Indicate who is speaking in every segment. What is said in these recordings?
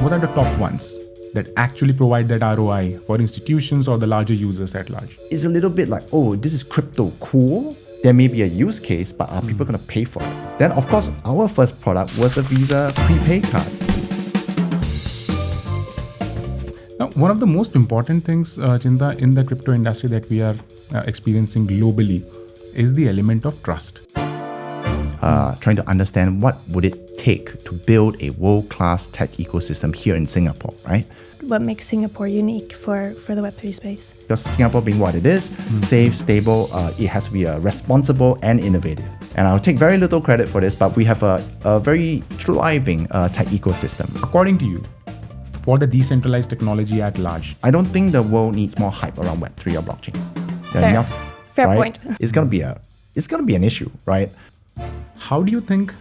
Speaker 1: what are the top ones that actually provide that ROI for institutions or the larger users at large?
Speaker 2: It's a little bit like, oh, this is crypto cool. There may be a use case, but are people going to pay for it? Then, of course, our first product was the Visa prepaid card.
Speaker 1: Now, one of the most important things, Chin Tah, in the crypto industry that we are experiencing globally is the element of trust.
Speaker 2: Trying to understand what would it take to build a world-class tech ecosystem here in Singapore, right?
Speaker 3: What makes Singapore unique for the Web3 space?
Speaker 2: Because Singapore being what it is, safe, stable, it has to be responsible and innovative. And I'll take very little credit for this, but we have a very thriving tech ecosystem.
Speaker 1: According to you, for the decentralized technology at large,
Speaker 2: I don't think the world needs more hype around Web3 or blockchain.
Speaker 3: Fair
Speaker 2: right?
Speaker 3: point.
Speaker 2: It's gonna be an issue, right?
Speaker 1: how do you think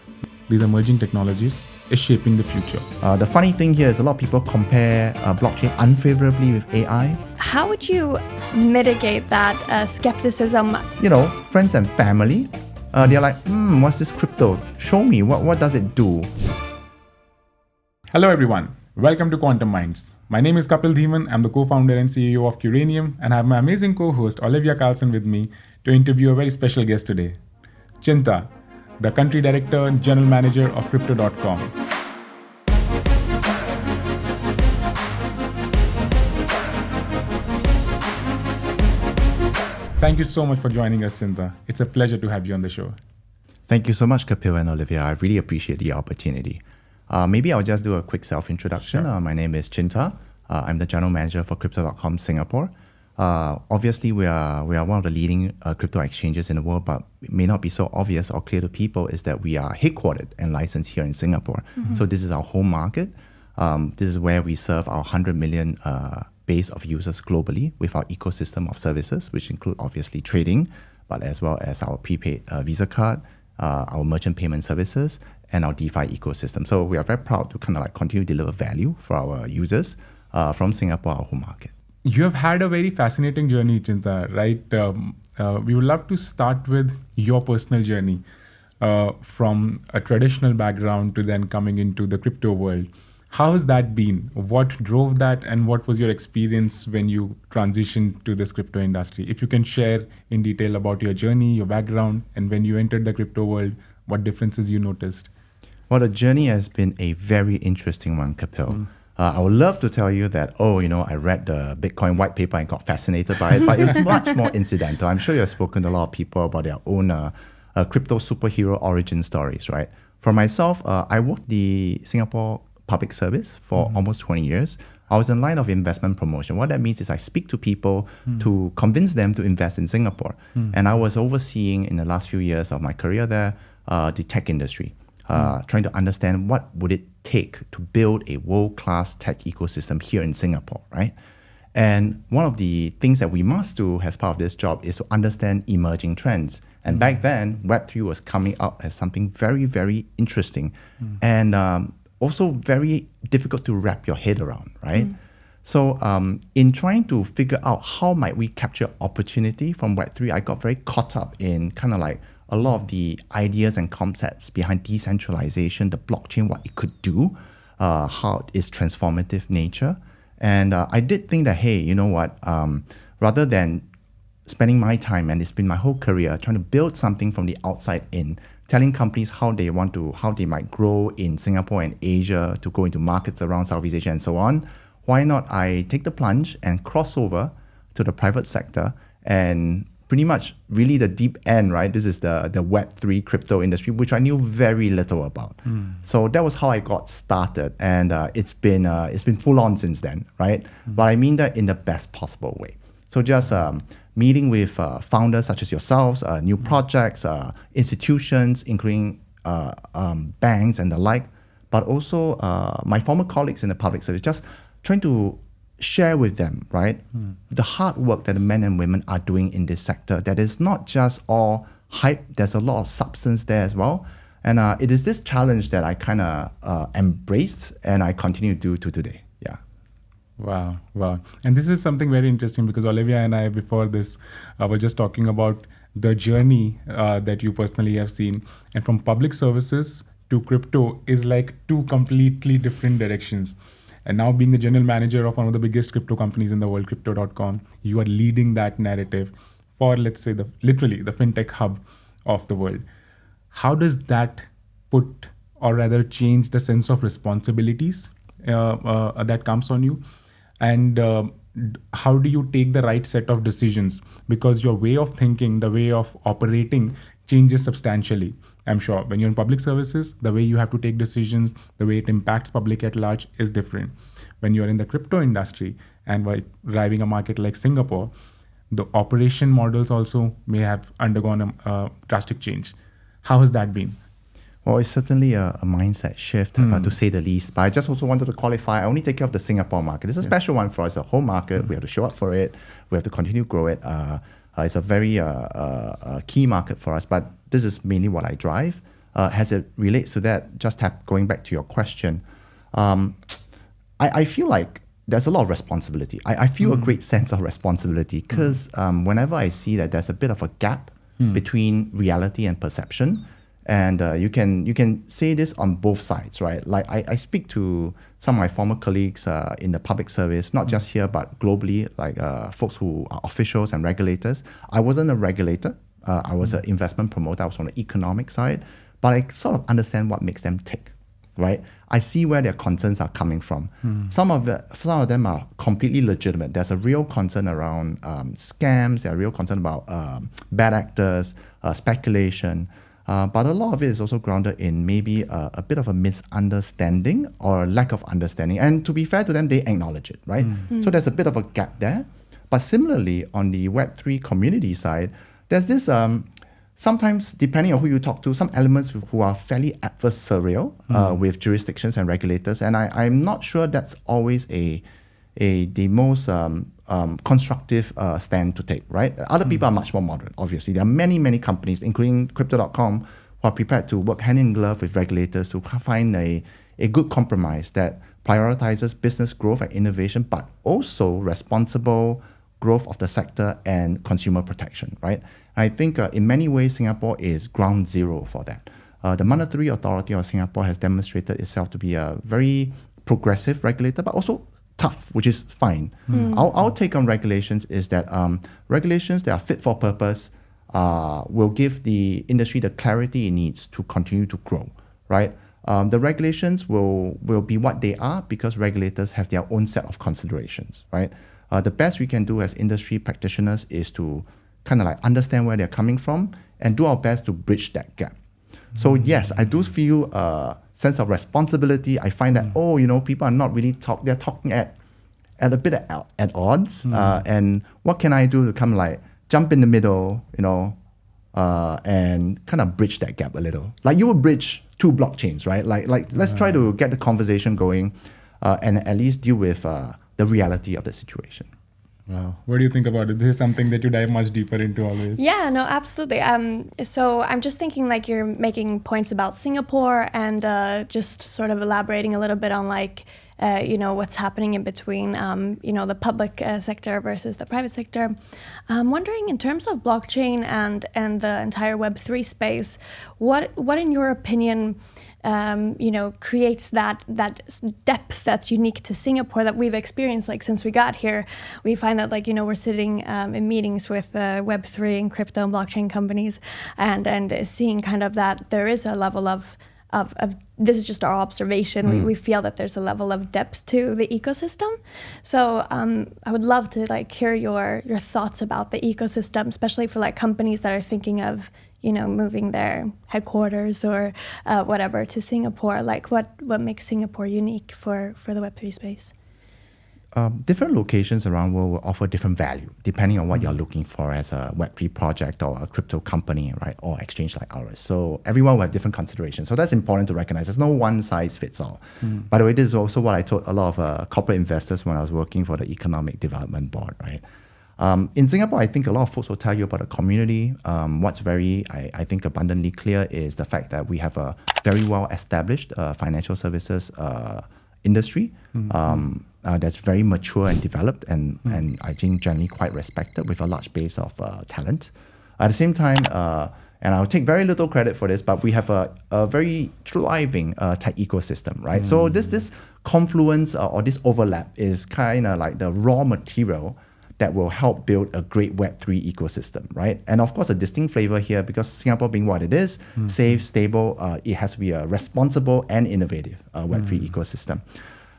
Speaker 1: these emerging technologies is shaping the future?
Speaker 2: The funny thing here is a lot of people compare blockchain unfavorably with AI.
Speaker 3: How would you mitigate that skepticism?
Speaker 2: You know, friends and family, they're like, what's this crypto? Show me, what does it do?
Speaker 1: Hello everyone, welcome to Quantum Minds. My name is Kapil Dhiman, I'm the co-founder and CEO of Quranium, and I have my amazing co-host Olivia Karlsson with me to interview a very special guest today, Chin Tah, the country director and general manager of Crypto.com. Thank you so much for joining us, Chin Tah. It's a pleasure to have you on the show.
Speaker 2: Thank you so much, Kapil and Olivia. I really appreciate the opportunity. Maybe I'll just do a quick self-introduction.
Speaker 1: Sure.
Speaker 2: My name is Chin Tah. I'm the general manager for Crypto.com Singapore. Obviously, we are one of the leading crypto exchanges in the world, but it may not be so obvious or clear to people is that we are headquartered and licensed here in Singapore. Mm-hmm. So this is our home market. This is where we serve our 100 million base of users globally with our ecosystem of services, which include obviously trading, but as well as our prepaid Visa card, our merchant payment services, and our DeFi ecosystem. So we are very proud to kind of like continue to deliver value for our users from Singapore, our home market.
Speaker 1: You have had a very fascinating journey, Chin Tah, right? We would love to start with your personal journey from a traditional background to then coming into the crypto world. How has that been? What drove that, and what was your experience when you transitioned to this crypto industry? If you can share in detail about your journey, your background, and when you entered the crypto world, what differences you noticed?
Speaker 2: Well, the journey has been a very interesting one, Kapil. I would love to tell you that, I read the Bitcoin white paper and got fascinated by it, but it was much more incidental. I'm sure you've spoken to a lot of people about their own crypto superhero origin stories, right? For myself, I worked the Singapore Public Service for almost 20 years. I was in line of investment promotion. What that means is I speak to people to convince them to invest in Singapore. And I was overseeing in the last few years of my career there, the tech industry. Trying to understand what would it take to build a world-class tech ecosystem here in Singapore, right? And one of the things that we must do as part of this job is to understand emerging trends. And back then, Web3 was coming up as something very, very interesting and also very difficult to wrap your head around, right? So in trying to figure out how might we capture opportunity from Web3, I got very caught up in kind of like a lot of the ideas and concepts behind decentralization, the blockchain, what it could do, how its transformative nature. And I did think that, hey, you know what, rather than spending my time, and it's been my whole career, trying to build something from the outside in, telling companies how they might grow in Singapore and Asia to go into markets around Southeast Asia and so on, why not I take the plunge and cross over to the private sector and pretty much really the deep end, right? This is the Web3 crypto industry, which I knew very little about. So that was how I got started, and it's been full on since then, right? But I mean that in the best possible way. So just meeting with founders such as yourselves, new projects, institutions, including banks and the like, but also my former colleagues in the public service, just trying to share with them, right, the hard work that the men and women are doing in this sector, that is not just all hype, there's a lot of substance there as well. And it is this challenge that I kind of embraced and I continue to do to today. Yeah.
Speaker 1: Wow. And this is something very interesting because Olivia and I, before this, were just talking about the journey that you personally have seen. And from public services to crypto is like two completely different directions. And now being the general manager of one of the biggest crypto companies in the world, crypto.com, you are leading that narrative for, let's say, literally the fintech hub of the world. How does that put, or rather change, the sense of responsibilities that comes on you? And how do you take the right set of decisions? Because your way of thinking, the way of operating changes substantially. I'm sure when you're in public services, the way you have to take decisions, the way it impacts public at large is different. When you're in the crypto industry and while driving a market like Singapore, the operation models also may have undergone a drastic change. How has that been?
Speaker 2: Well, it's certainly a mindset shift, to say the least. But I just also wanted to qualify, I only take care of the Singapore market. It's a special one for us, a whole market. We have to show up for it. We have to continue to grow it. It's a very key market for us. But this is mainly what I drive. As it relates to that, just going back to your question, I feel like there's a lot of responsibility. I feel a great sense of responsibility because whenever I see that there's a bit of a gap between reality and perception, and you can say this on both sides, right? Like I speak to some of my former colleagues in the public service, not just here, but globally, like folks who are officials and regulators. I wasn't a regulator. I was an investment promoter. I was on the economic side. But I sort of understand what makes them tick, right? I see where their concerns are coming from. Some of them are completely legitimate. There's a real concern around scams. There's a real concern about bad actors, speculation. But a lot of it is also grounded in maybe a bit of a misunderstanding or lack of understanding. And to be fair to them, they acknowledge it, right? So there's a bit of a gap there. But similarly, on the Web3 community side, there's this, sometimes, depending on who you talk to, some elements who are fairly adversarial with jurisdictions and regulators. And I'm not sure that's always the most constructive stand to take, right? Other people are much more moderate, obviously. There are many, many companies, including Crypto.com, who are prepared to work hand in glove with regulators to find a good compromise that prioritizes business growth and innovation, but also responsible growth of the sector and consumer protection, right? I think in many ways, Singapore is ground zero for that. The Monetary Authority of Singapore has demonstrated itself to be a very progressive regulator, but also tough, which is fine. Our take on regulations is that regulations that are fit for purpose will give the industry the clarity it needs to continue to grow, right? The regulations will be what they are because regulators have their own set of considerations, right? The best we can do as industry practitioners is to kind of like understand where they're coming from and do our best to bridge that gap. So yes, I do feel a sense of responsibility. I find that, people are not really they're talking at a bit at odds. And what can I do to come like jump in the middle, and kind of bridge that gap a little. Like you would bridge two blockchains, right? Like let's try to get the conversation going and at least deal with the reality of the situation.
Speaker 1: Wow. What do you think about it? This is something that you dive much deeper into always.
Speaker 3: Yeah, no, absolutely. So I'm just thinking like you're making points about Singapore and just sort of elaborating a little bit on like, what's happening in between, the public sector versus the private sector. I'm wondering in terms of blockchain and the entire Web3 space, what in your opinion creates that depth that's unique to Singapore that we've experienced like since we got here. We find that like we're sitting in meetings with Web3 and crypto and blockchain companies and seeing kind of that there is a level of this is just our observation. We feel that there's a level of depth to the ecosystem. So I would love to like hear your thoughts about the ecosystem, especially for like companies that are thinking of moving their headquarters or whatever to Singapore. Like what makes Singapore unique for the Web3 space?
Speaker 2: Different locations around the world will offer different value depending on what you're looking for as a Web3 project or a crypto company, right? Or exchange like ours. So everyone will have different considerations. So that's important to recognize. There's no one size fits all. By the way, this is also what I told a lot of corporate investors when I was working for the Economic Development Board, right? In Singapore, I think a lot of folks will tell you about the community. What's very, I think, abundantly clear is the fact that we have a very well-established financial services industry that's very mature and developed and I think generally quite respected with a large base of talent. At the same time, and I'll take very little credit for this, but we have a very thriving tech ecosystem, right? So this confluence or this overlap is kind of like the raw material that will help build a great Web3 ecosystem, right? And of course, a distinct flavor here because Singapore being what it is, safe, stable, it has to be a responsible and innovative Web3 ecosystem.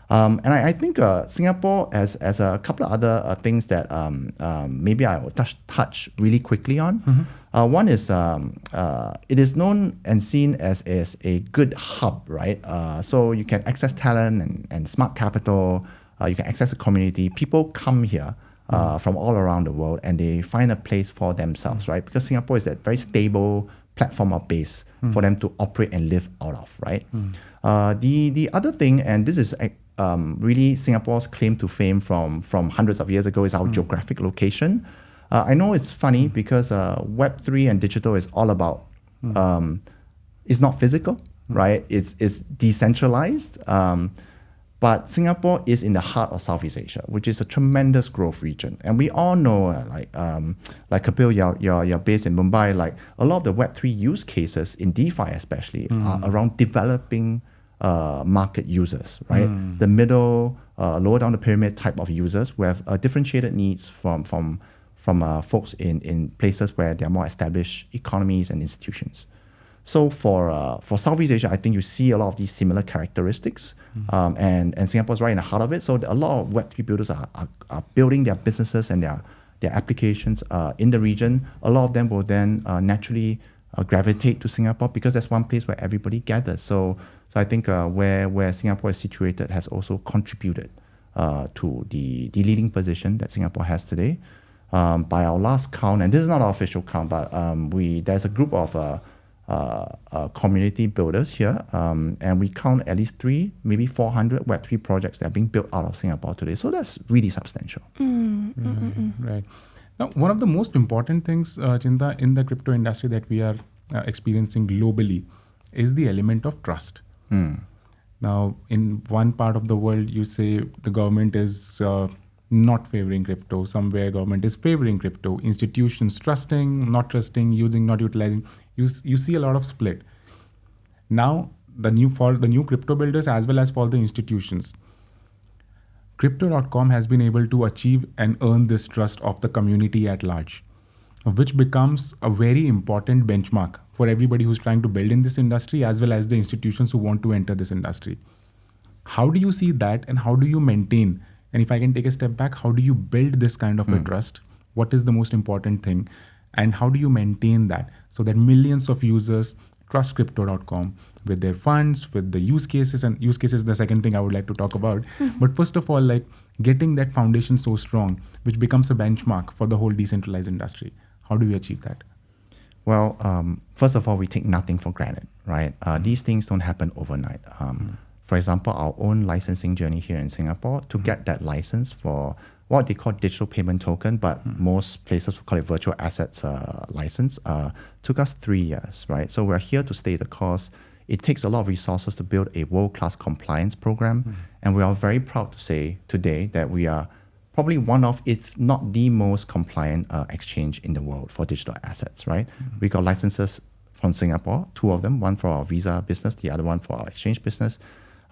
Speaker 2: And I think Singapore has a couple of other things that maybe I will touch really quickly on. One is it is known and seen as a good hub, right? So you can access talent and smart capital. You can access a community. People come here from all around the world and they find a place for themselves, right? Because Singapore is that very stable platform or base for them to operate and live out of, right? The other thing, and this is really Singapore's claim to fame from hundreds of years ago, is our geographic location. I know it's funny because Web3 and digital is all about, it's not physical, right? It's decentralized. But Singapore is in the heart of Southeast Asia, which is a tremendous growth region. And we all know, like Kapil, you're based in Mumbai, like a lot of the Web3 use cases in DeFi especially are around developing market users, right? The middle, lower down the pyramid type of users who have differentiated needs from folks in places where there are more established economies and institutions. So for Southeast Asia, I think you see a lot of these similar characteristics, and Singapore's right in the heart of it. So a lot of Web3 builders are building their businesses and their applications in the region. A lot of them will then naturally gravitate to Singapore because that's one place where everybody gathers. So I think where Singapore is situated has also contributed to the leading position that Singapore has today. By our last count, and this is not our official count, but there's a group of community builders here, and we count at least 300, maybe 400 Web3 projects that are being built out of Singapore today. So that's really substantial.
Speaker 1: Right. Now, one of the most important things, Chin Tah, in the crypto industry that we are experiencing globally is the element of trust. Now, in one part of the world, you say the government is not favoring crypto. Somewhere government is favoring crypto. Institutions trusting, not trusting, using, not utilizing. You see a lot of split. Now, for the new crypto builders as well as for the institutions, Crypto.com has been able to achieve and earn this trust of the community at large, which becomes a very important benchmark for everybody who's trying to build in this industry as well as the institutions who want to enter this industry. How do you see that and how do you maintain? And if I can take a step back, how do you build this kind of a trust? What is the most important thing? And how do you maintain that so that millions of users trust Crypto.com with their funds, with the use cases? And use cases is the second thing I would like to talk about. But first of all, like getting that foundation so strong, which becomes a benchmark for the whole decentralized industry. How do we achieve that?
Speaker 2: Well, first of all, we take nothing for granted, right? These things don't happen overnight. For example, our own licensing journey here in Singapore, to get that license for what they call digital payment token, but most places will call it virtual assets license, took us 3 years, right? So we're here to stay the course. It takes a lot of resources to build a world-class compliance program. And we are very proud to say today that we are probably one of, if not the most compliant exchange in the world for digital assets, right? We got licenses from Singapore, 2 of them, one for our Visa business, the other one for our exchange business.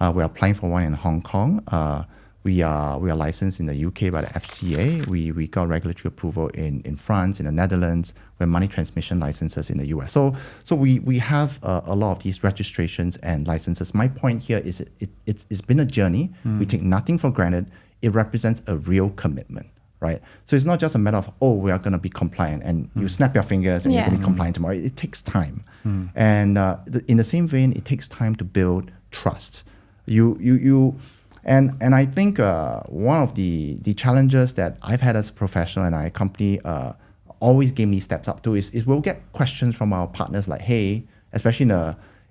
Speaker 2: We're applying for one in Hong Kong. We are licensed in the UK by the FCA. We got regulatory approval in France, in the Netherlands. We have money transmission licenses in the US. So we have a lot of these registrations and licenses. My point here is it's been a journey. We take nothing for granted. It represents a real commitment, right? So it's not just a matter of, we are going to be compliant and you snap your fingers and you're going to be compliant tomorrow. It takes time. And in the same vein, it takes time to build trust. And I think one of the challenges that I've had as a professional and our company always gamely steps up to is we'll get questions from our partners like, hey, especially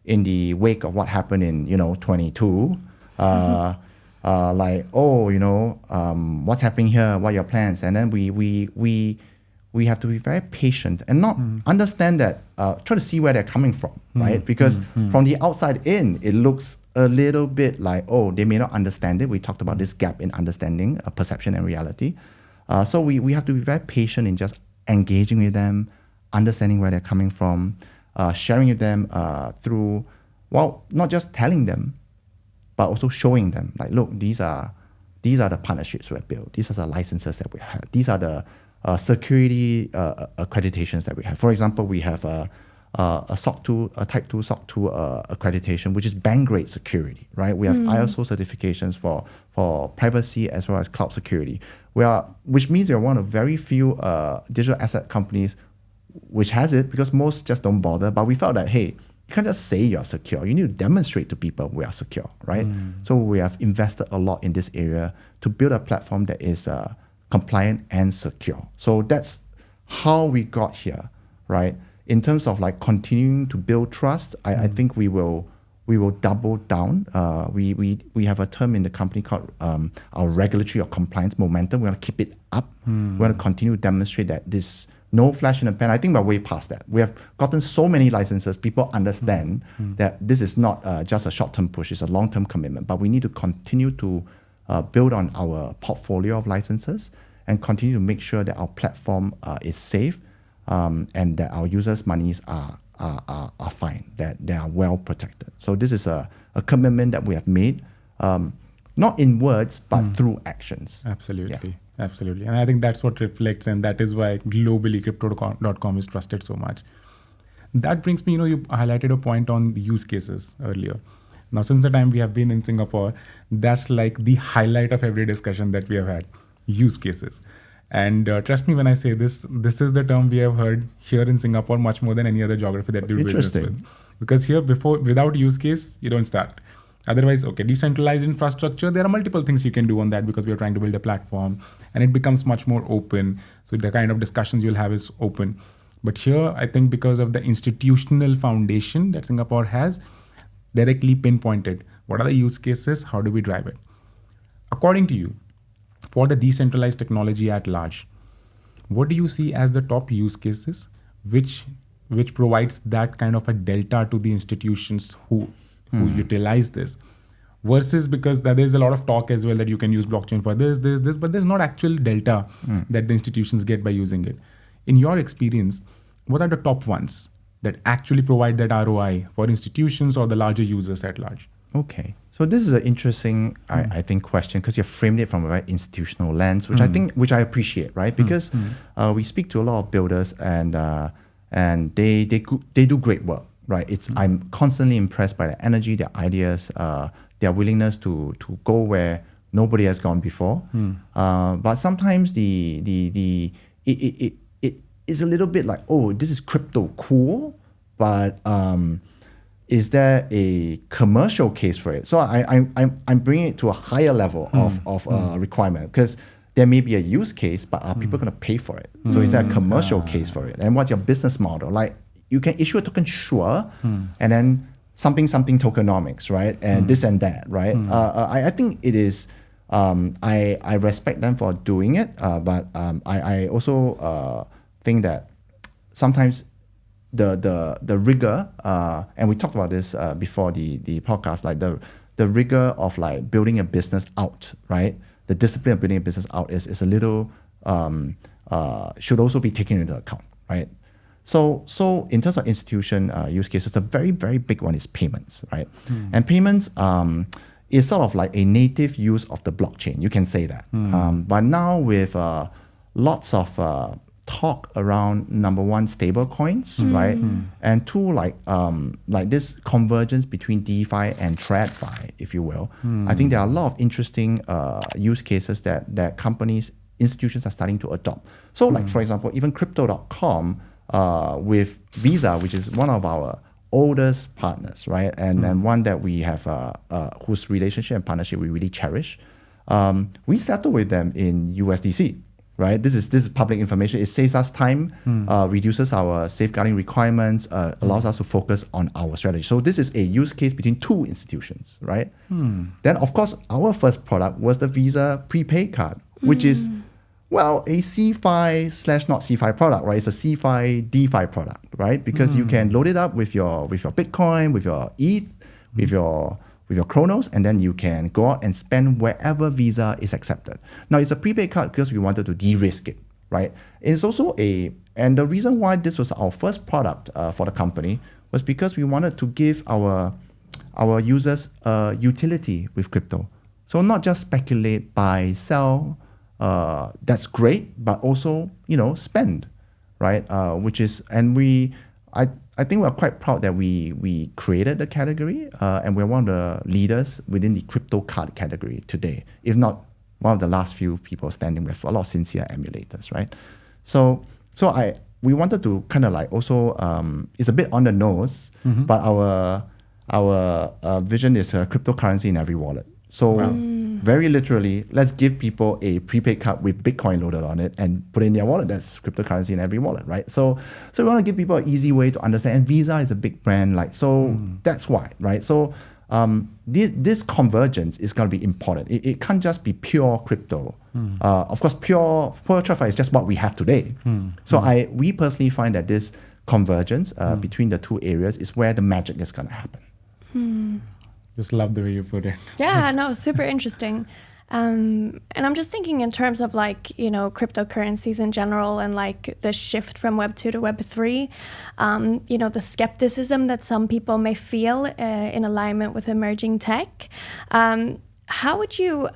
Speaker 2: in the wake of what happened in 22, like, what's happening here? What are your plans? And then we have to be very patient and not understand that, try to see where they're coming from, right? Because from the outside in, it looks a little bit like, they may not understand it. We talked about this gap in understanding perception and reality. So we have to be very patient in just engaging with them, understanding where they're coming from, sharing with them through, not just telling them, but also showing them like, look, these are the partnerships we have built. These are the licenses that we have. These are the security accreditations that we have. For example, we have a SOC 2, a Type 2 SOC 2 accreditation, which is bank grade security, right? We have ISO certifications for privacy as well as cloud security. Which means we are one of very few digital asset companies which has it, because most just don't bother. But we felt that, hey, you can't just say you're secure. You need to demonstrate to people we are secure, right? So we have invested a lot in this area to build a platform that is compliant and secure. So that's how we got here, right? In terms of like continuing to build trust, I think we will double down. We have a term in the company called our regulatory or compliance momentum. We want to keep it up. We want to continue to demonstrate that this no flash in the pan. I think we're way past that. We have gotten so many licenses. People understand that this is not just a short-term push. It's a long-term commitment. But we need to continue to build on our portfolio of licenses and continue to make sure that our platform is safe and that our users' monies are fine, that they are well protected. So this is a commitment that we have made, not in words, but through actions.
Speaker 1: Absolutely.
Speaker 2: Yeah.
Speaker 1: Absolutely. And I think that's what reflects, and that is why globally crypto.com is trusted so much. That brings me, you highlighted a point on the use cases earlier. Now, since the time we have been in Singapore, that's like the highlight of every discussion that we have had, use cases. And trust me when I say this is the term we have heard here in Singapore much more than any other geography that we do business with. Because here, without use case, you don't start. Otherwise, okay, decentralized infrastructure, there are multiple things you can do on that because we are trying to build a platform and it becomes much more open. So the kind of discussions you'll have is open. But here, I think because of the institutional foundation that Singapore has, directly pinpointed, what are the use cases? How do we drive it? According to you, for the decentralized technology at large, what do you see as the top use cases which provides that kind of a delta to the institutions who utilize this, versus because there's a lot of talk as well that you can use blockchain for this, but there's not actual delta that the institutions get by using it. In your experience, what are the top ones that actually provide that ROI for institutions or the larger users at large?
Speaker 2: Okay. So this is an interesting, I think, question, because you framed it from a very institutional lens, which I appreciate, right? Because we speak to a lot of builders and they do great work. Right, I'm constantly impressed by their energy, their ideas, their willingness to go where nobody has gone before. But sometimes it is a little bit like, oh, this is crypto cool, but is there a commercial case for it? So I'm bringing it to a higher level of requirement, because there may be a use case, but are people going to pay for it? So is there a commercial case for it? And what's your business model? Like, you can issue a token, sure, and then something tokenomics, right? And this and that, right? I think it is, I respect them for doing it, but I also think that sometimes the rigor, and we talked about this before the podcast, like the rigor of like building a business out, right? The discipline of building a business out is a little, should also be taken into account, right? So in terms of institution use cases, the very, very big one is payments, right? And payments is sort of like a native use of the blockchain. You can say that. But now with lots of talk around, number one, stable coins, right? And two, like this convergence between DeFi and TradFi, if you will. I think there are a lot of interesting use cases that companies, institutions are starting to adopt. So like, for example, even crypto.com, with Visa, which is one of our oldest partners, right? And one that we have, whose relationship and partnership we really cherish. We settle with them in USDC, right? This is public information. It saves us time, reduces our safeguarding requirements, allows us to focus on our strategy. So this is a use case between two institutions, right? Then, of course, our first product was the Visa prepaid card, which is, well, a CeFi / not CeFi product, right? It's a CeFi DeFi product, right? Because you can load it up with your Bitcoin, with your ETH, with your Chronos, and then you can go out and spend wherever Visa is accepted. Now, it's a prepaid card because we wanted to de-risk it, right? It's also and the reason why this was our first product for the company was because we wanted to give our our users utility with crypto. So not just speculate, buy, sell, that's great, but also, spend, right? I think we're quite proud that we created the category, and we're one of the leaders within the crypto card category today, if not one of the last few people standing with a lot of sincere emulators, right? So we wanted to kind of like also, it's a bit on the nose, but our vision is a cryptocurrency in every wallet. So very literally, let's give people a prepaid card with Bitcoin loaded on it and put it in their wallet. That's cryptocurrency in every wallet, right? So we want to give people an easy way to understand. And Visa is a big brand, that's why, right? So this convergence is going to be important. It can't just be pure crypto. Of course, pure TradFi is just what we have today. So we personally find that this convergence between the two areas is where the magic is going to happen.
Speaker 1: Just love the way you put it.
Speaker 3: Yeah, no, super interesting. And I'm just thinking in terms of cryptocurrencies in general and the shift from Web 2 to Web 3, the skepticism that some people may feel in alignment with emerging tech. How would you,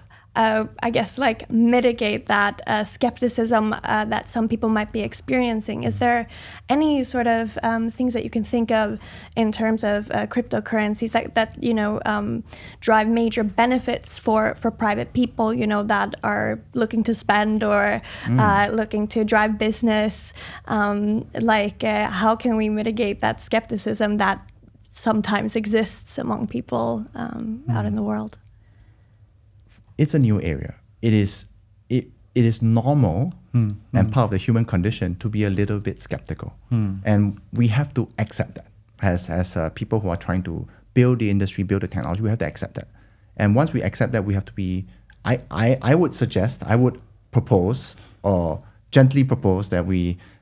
Speaker 3: mitigate that skepticism that some people might be experiencing? Is there any sort of things that you can think of in terms of cryptocurrencies that drive major benefits for private people, that are looking to spend or looking to drive business? How can we mitigate that skepticism that sometimes exists among people out in the world?
Speaker 2: It's a new area. It is normal and part of the human condition to be a little bit skeptical, and we have to accept that as people who are trying to build the industry, build the technology. We have to accept that, and once we accept that, we have to be. I would propose or gently propose that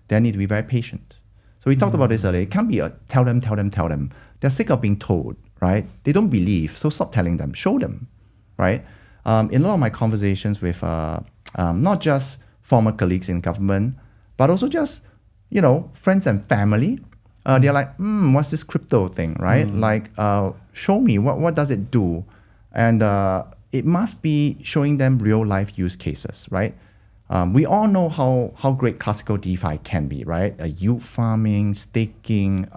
Speaker 2: there need to be very patient. So we talked about this earlier. It can't be a tell them. They're sick of being told, right? They don't believe, so stop telling them. Show them, right? In a lot of my conversations with not just former colleagues in government, but also just, friends and family, they're like, what's this crypto thing, right? Show me, what does it do? And it must be showing them real life use cases, right? We all know how great classical DeFi can be, right? Yield farming, staking,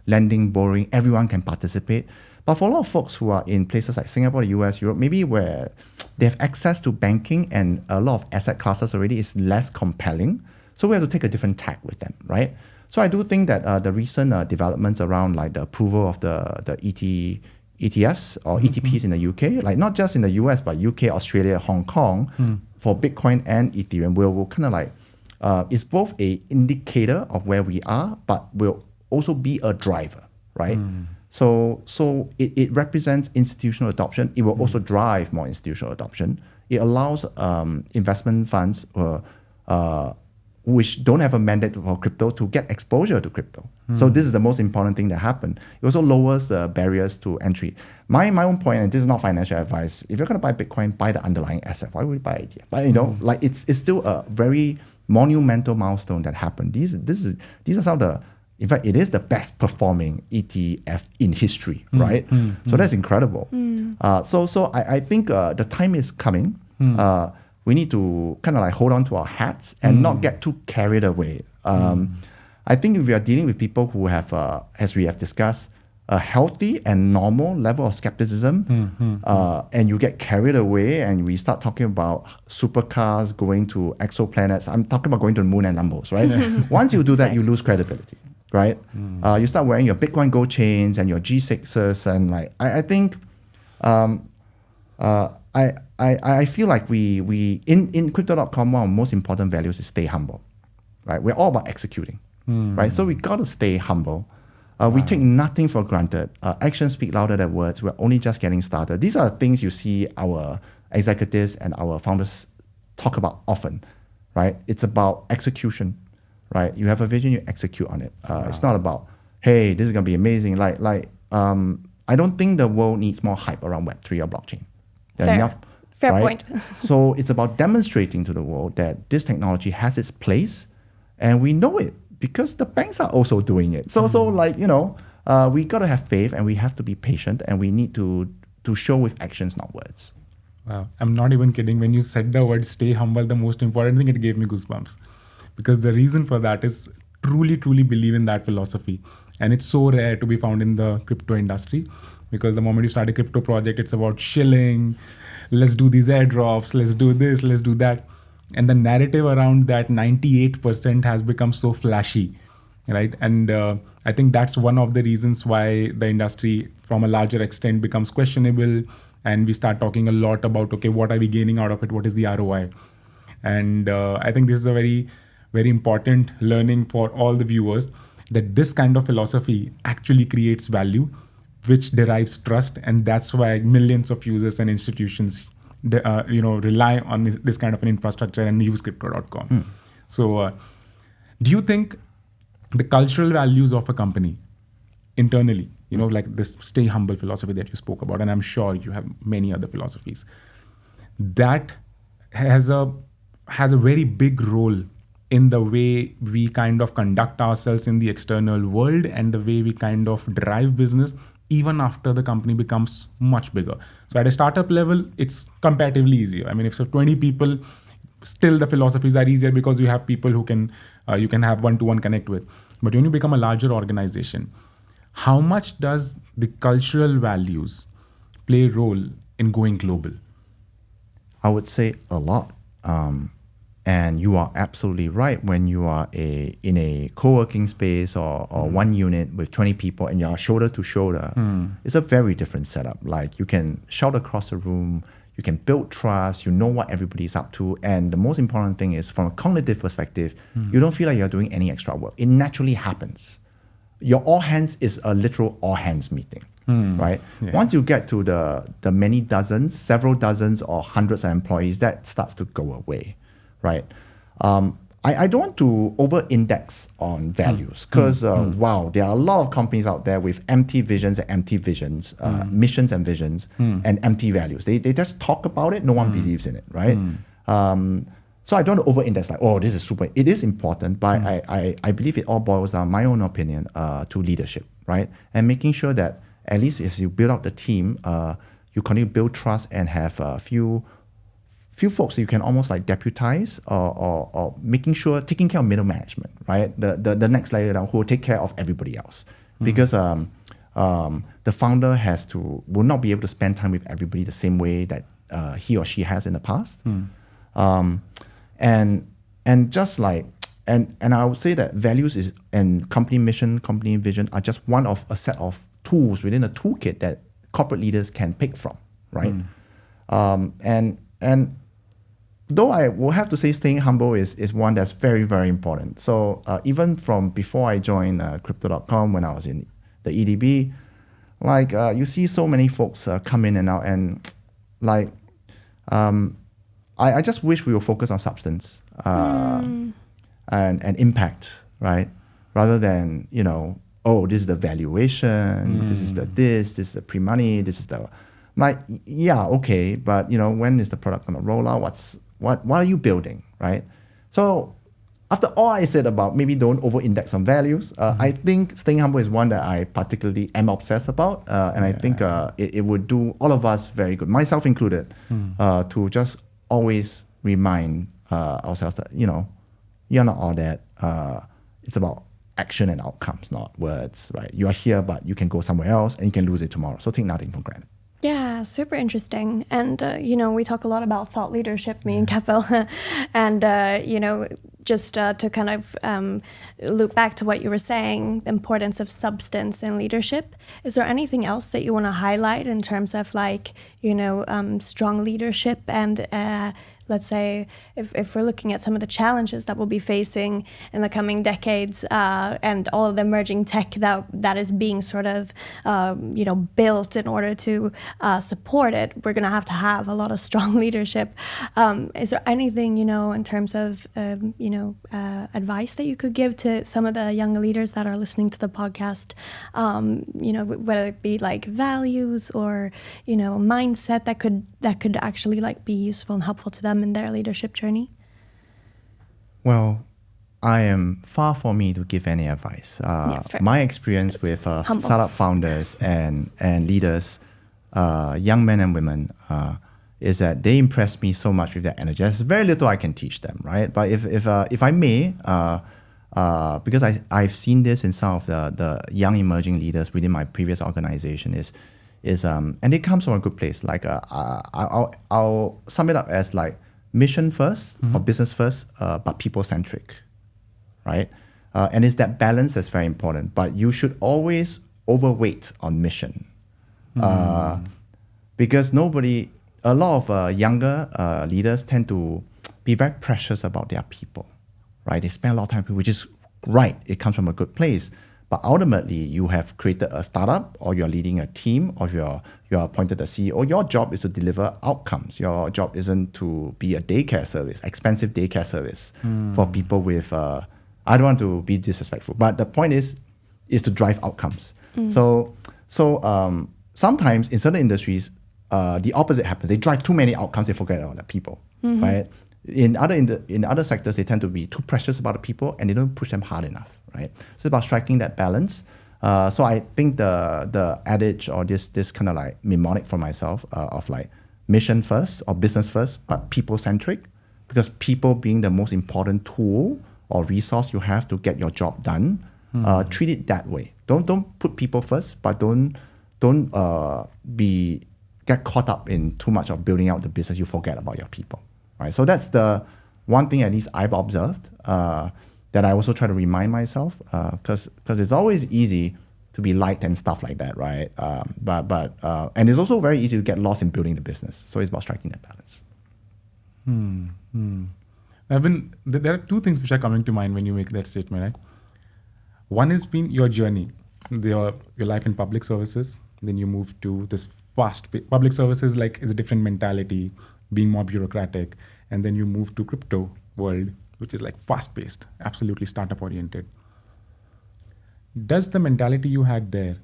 Speaker 2: lending, borrowing, everyone can participate. But for a lot of folks who are in places like Singapore, the US, Europe, maybe where they have access to banking and a lot of asset classes already is less compelling. So we have to take a different tack with them, right? So I do think that the recent developments around the approval of the ETFs or ETPs in the UK, not just in the US, but UK, Australia, Hong Kong, for Bitcoin and Ethereum, will kind of it's both a indicator of where we are, but will also be a driver, right? So it represents institutional adoption. It will also drive more institutional adoption. It allows investment funds which don't have a mandate for crypto to get exposure to crypto. So this is the most important thing that happened. It also lowers the barriers to entry. My own point, and this is not financial advice, if you're going to buy Bitcoin, buy the underlying asset. Why would you buy ETF? But it's still a very monumental milestone that happened. These are some of the. In fact, it is the best performing ETF in history, right? So that's incredible. So I think the time is coming. We need to kind of hold on to our hats and not get too carried away. I think if we are dealing with people who have, as we have discussed, a healthy and normal level of skepticism, and you get carried away and we start talking about supercars going to exoplanets. I'm talking about going to the moon and Lambos, right? Once you do that, you lose credibility. Right, you start wearing your Bitcoin Gold chains and your G6s, and I think, I feel like we in Crypto.com, one of the most important values is stay humble, right? We're all about executing, right? So we got to stay humble. We take nothing for granted. Actions speak louder than words. We're only just getting started. These are things you see our executives and our founders talk about often, right? It's about execution. Right, you have a vision, you execute on it. It's not about, hey, this is gonna be amazing. I don't think the world needs more hype around Web3 or blockchain.
Speaker 3: Fair point.
Speaker 2: So it's about demonstrating to the world that this technology has its place, and we know it because the banks are also doing it. So we got to have faith and we have to be patient and we need to show with actions, not words.
Speaker 1: Wow. I'm not even kidding. When you said the word stay humble, the most important thing, it gave me goosebumps. Because the reason for that is truly believe in that philosophy. And it's so rare to be found in the crypto industry, because the moment you start a crypto project, it's about shilling, let's do these airdrops, let's do this, let's do that. And the narrative around that 98% has become so flashy, right? And I think that's one of the reasons why the industry from a larger extent becomes questionable, and we start talking a lot about, okay, what are we gaining out of it? What is the ROI? And I think this is a very, very important learning for all the viewers, that this kind of philosophy actually creates value, which derives trust. And that's why millions of users and institutions rely on this kind of an infrastructure and use crypto.com. So do you think the cultural values of a company internally, like this stay humble philosophy that you spoke about, and I'm sure you have many other philosophies, that has a very big role in the way we kind of conduct ourselves in the external world and the way we kind of drive business even after the company becomes much bigger? So at a startup level, it's comparatively easier. I mean, if so 20 people, still the philosophies are easier because you have people who can you can have one-to-one connect with. But when you become a larger organization, how much does the cultural values play a role in going global?
Speaker 2: I would say a lot. And you are absolutely right. When you are in a co-working space or one unit with 20 people and you are shoulder to shoulder, it's a very different setup. Like, you can shout across the room, you can build trust, you know what everybody's up to. And the most important thing is, from a cognitive perspective, you don't feel like you're doing any extra work. It naturally happens. Your all hands is a literal all hands meeting, right? Yeah. Once you get to the many dozens, several dozens or hundreds of employees, that starts to go away. Right. I don't want to over-index on values because, wow, there are a lot of companies out there with empty visions, missions and visions, and empty values. They just talk about it. No one believes in it, right? So I don't want to over-index like, oh, this is super. It is important, but I believe it all boils down, my own opinion, to leadership, right? And making sure that at least if you build out the team, you continue to build trust and have a few folks that you can almost like deputize or making sure, taking care of middle management, right? The next layer down who will take care of everybody else. Because the founder will not be able to spend time with everybody the same way that he or she has in the past. And just like, and I would say that values and company mission, company vision are just one of a set of tools within a toolkit that corporate leaders can pick from, right? And though I will have to say staying humble is one that's very, very important. So even from before I joined Crypto.com, when I was in the EDB, like you see so many folks come in and out, and like I just wish we would focus on substance and impact, right? Rather than, oh, this is the valuation, this is the pre-money, this is the, like, yeah, okay, but when is the product gonna roll out? What are you building, right? So after all I said about maybe don't over-index on values, I think staying humble is one that I particularly am obsessed about, and I think it would do all of us very good, myself included, to just always remind ourselves that you're not all that. It's about action and outcomes, not words, right? You are here, but you can go somewhere else and you can lose it tomorrow. So take nothing for granted.
Speaker 3: Yeah, super interesting. And, we talk a lot about thought leadership, me and Kapil. And, just to kind of loop back to what you were saying, the importance of substance in leadership. Is there anything else that you want to highlight in terms of strong leadership and let's say if we're looking at some of the challenges that we'll be facing in the coming decades and all of the emerging tech that is being sort of built in order to support it, we're going to have a lot of strong leadership. Is there anything in terms of advice that you could give to some of the young leaders that are listening to the podcast, whether it be like values or mindset that could actually like be useful and helpful to them in their leadership journey?
Speaker 2: Well, I am far from me to give any advice.
Speaker 3: fair.
Speaker 2: My experience with
Speaker 3: humble.
Speaker 2: startup founders and leaders, young men and women, is that they impress me so much with their energy. There's very little I can teach them, right? But if I may, because I've seen this in some of the young emerging leaders within my previous organization and it comes from a good place. Like I'll sum it up as like mission first or business first, but people centric, right? And it's that balance that's very important. But you should always overweight on mission, because a lot of younger leaders tend to be very precious about their people, right? They spend a lot of time, which is right. It comes from a good place. But ultimately, you have created a startup, or you're leading a team, or you're appointed a CEO. Your job is to deliver outcomes. Your job isn't to be a daycare service, expensive daycare service for people with. I don't want to be disrespectful, but the point is to drive outcomes. So sometimes in certain industries, the opposite happens. They drive too many outcomes. They forget about the people, right? In other sectors, they tend to be too precious about the people, and they don't push them hard enough, right? So it's about striking that balance. So I think the adage, or this kind of like mnemonic for myself, of like mission first or business first, but people centric, because people being the most important tool or resource you have to get your job done. Treat it that way. Don't put people first, but don't get caught up in too much of building out the business. You forget about your people, right? So that's the one thing at least I've observed, that I also try to remind myself, because it's always easy to be liked and stuff like that, right? And it's also very easy to get lost in building the business. So it's about striking that balance.
Speaker 1: There are two things which are coming to mind when you make that statement, right? One has been your journey, your life in public services. Then you move to this public services, like is a different mentality, being more bureaucratic. And then you move to crypto world, which is like fast-paced, absolutely startup oriented. Does the mentality you had there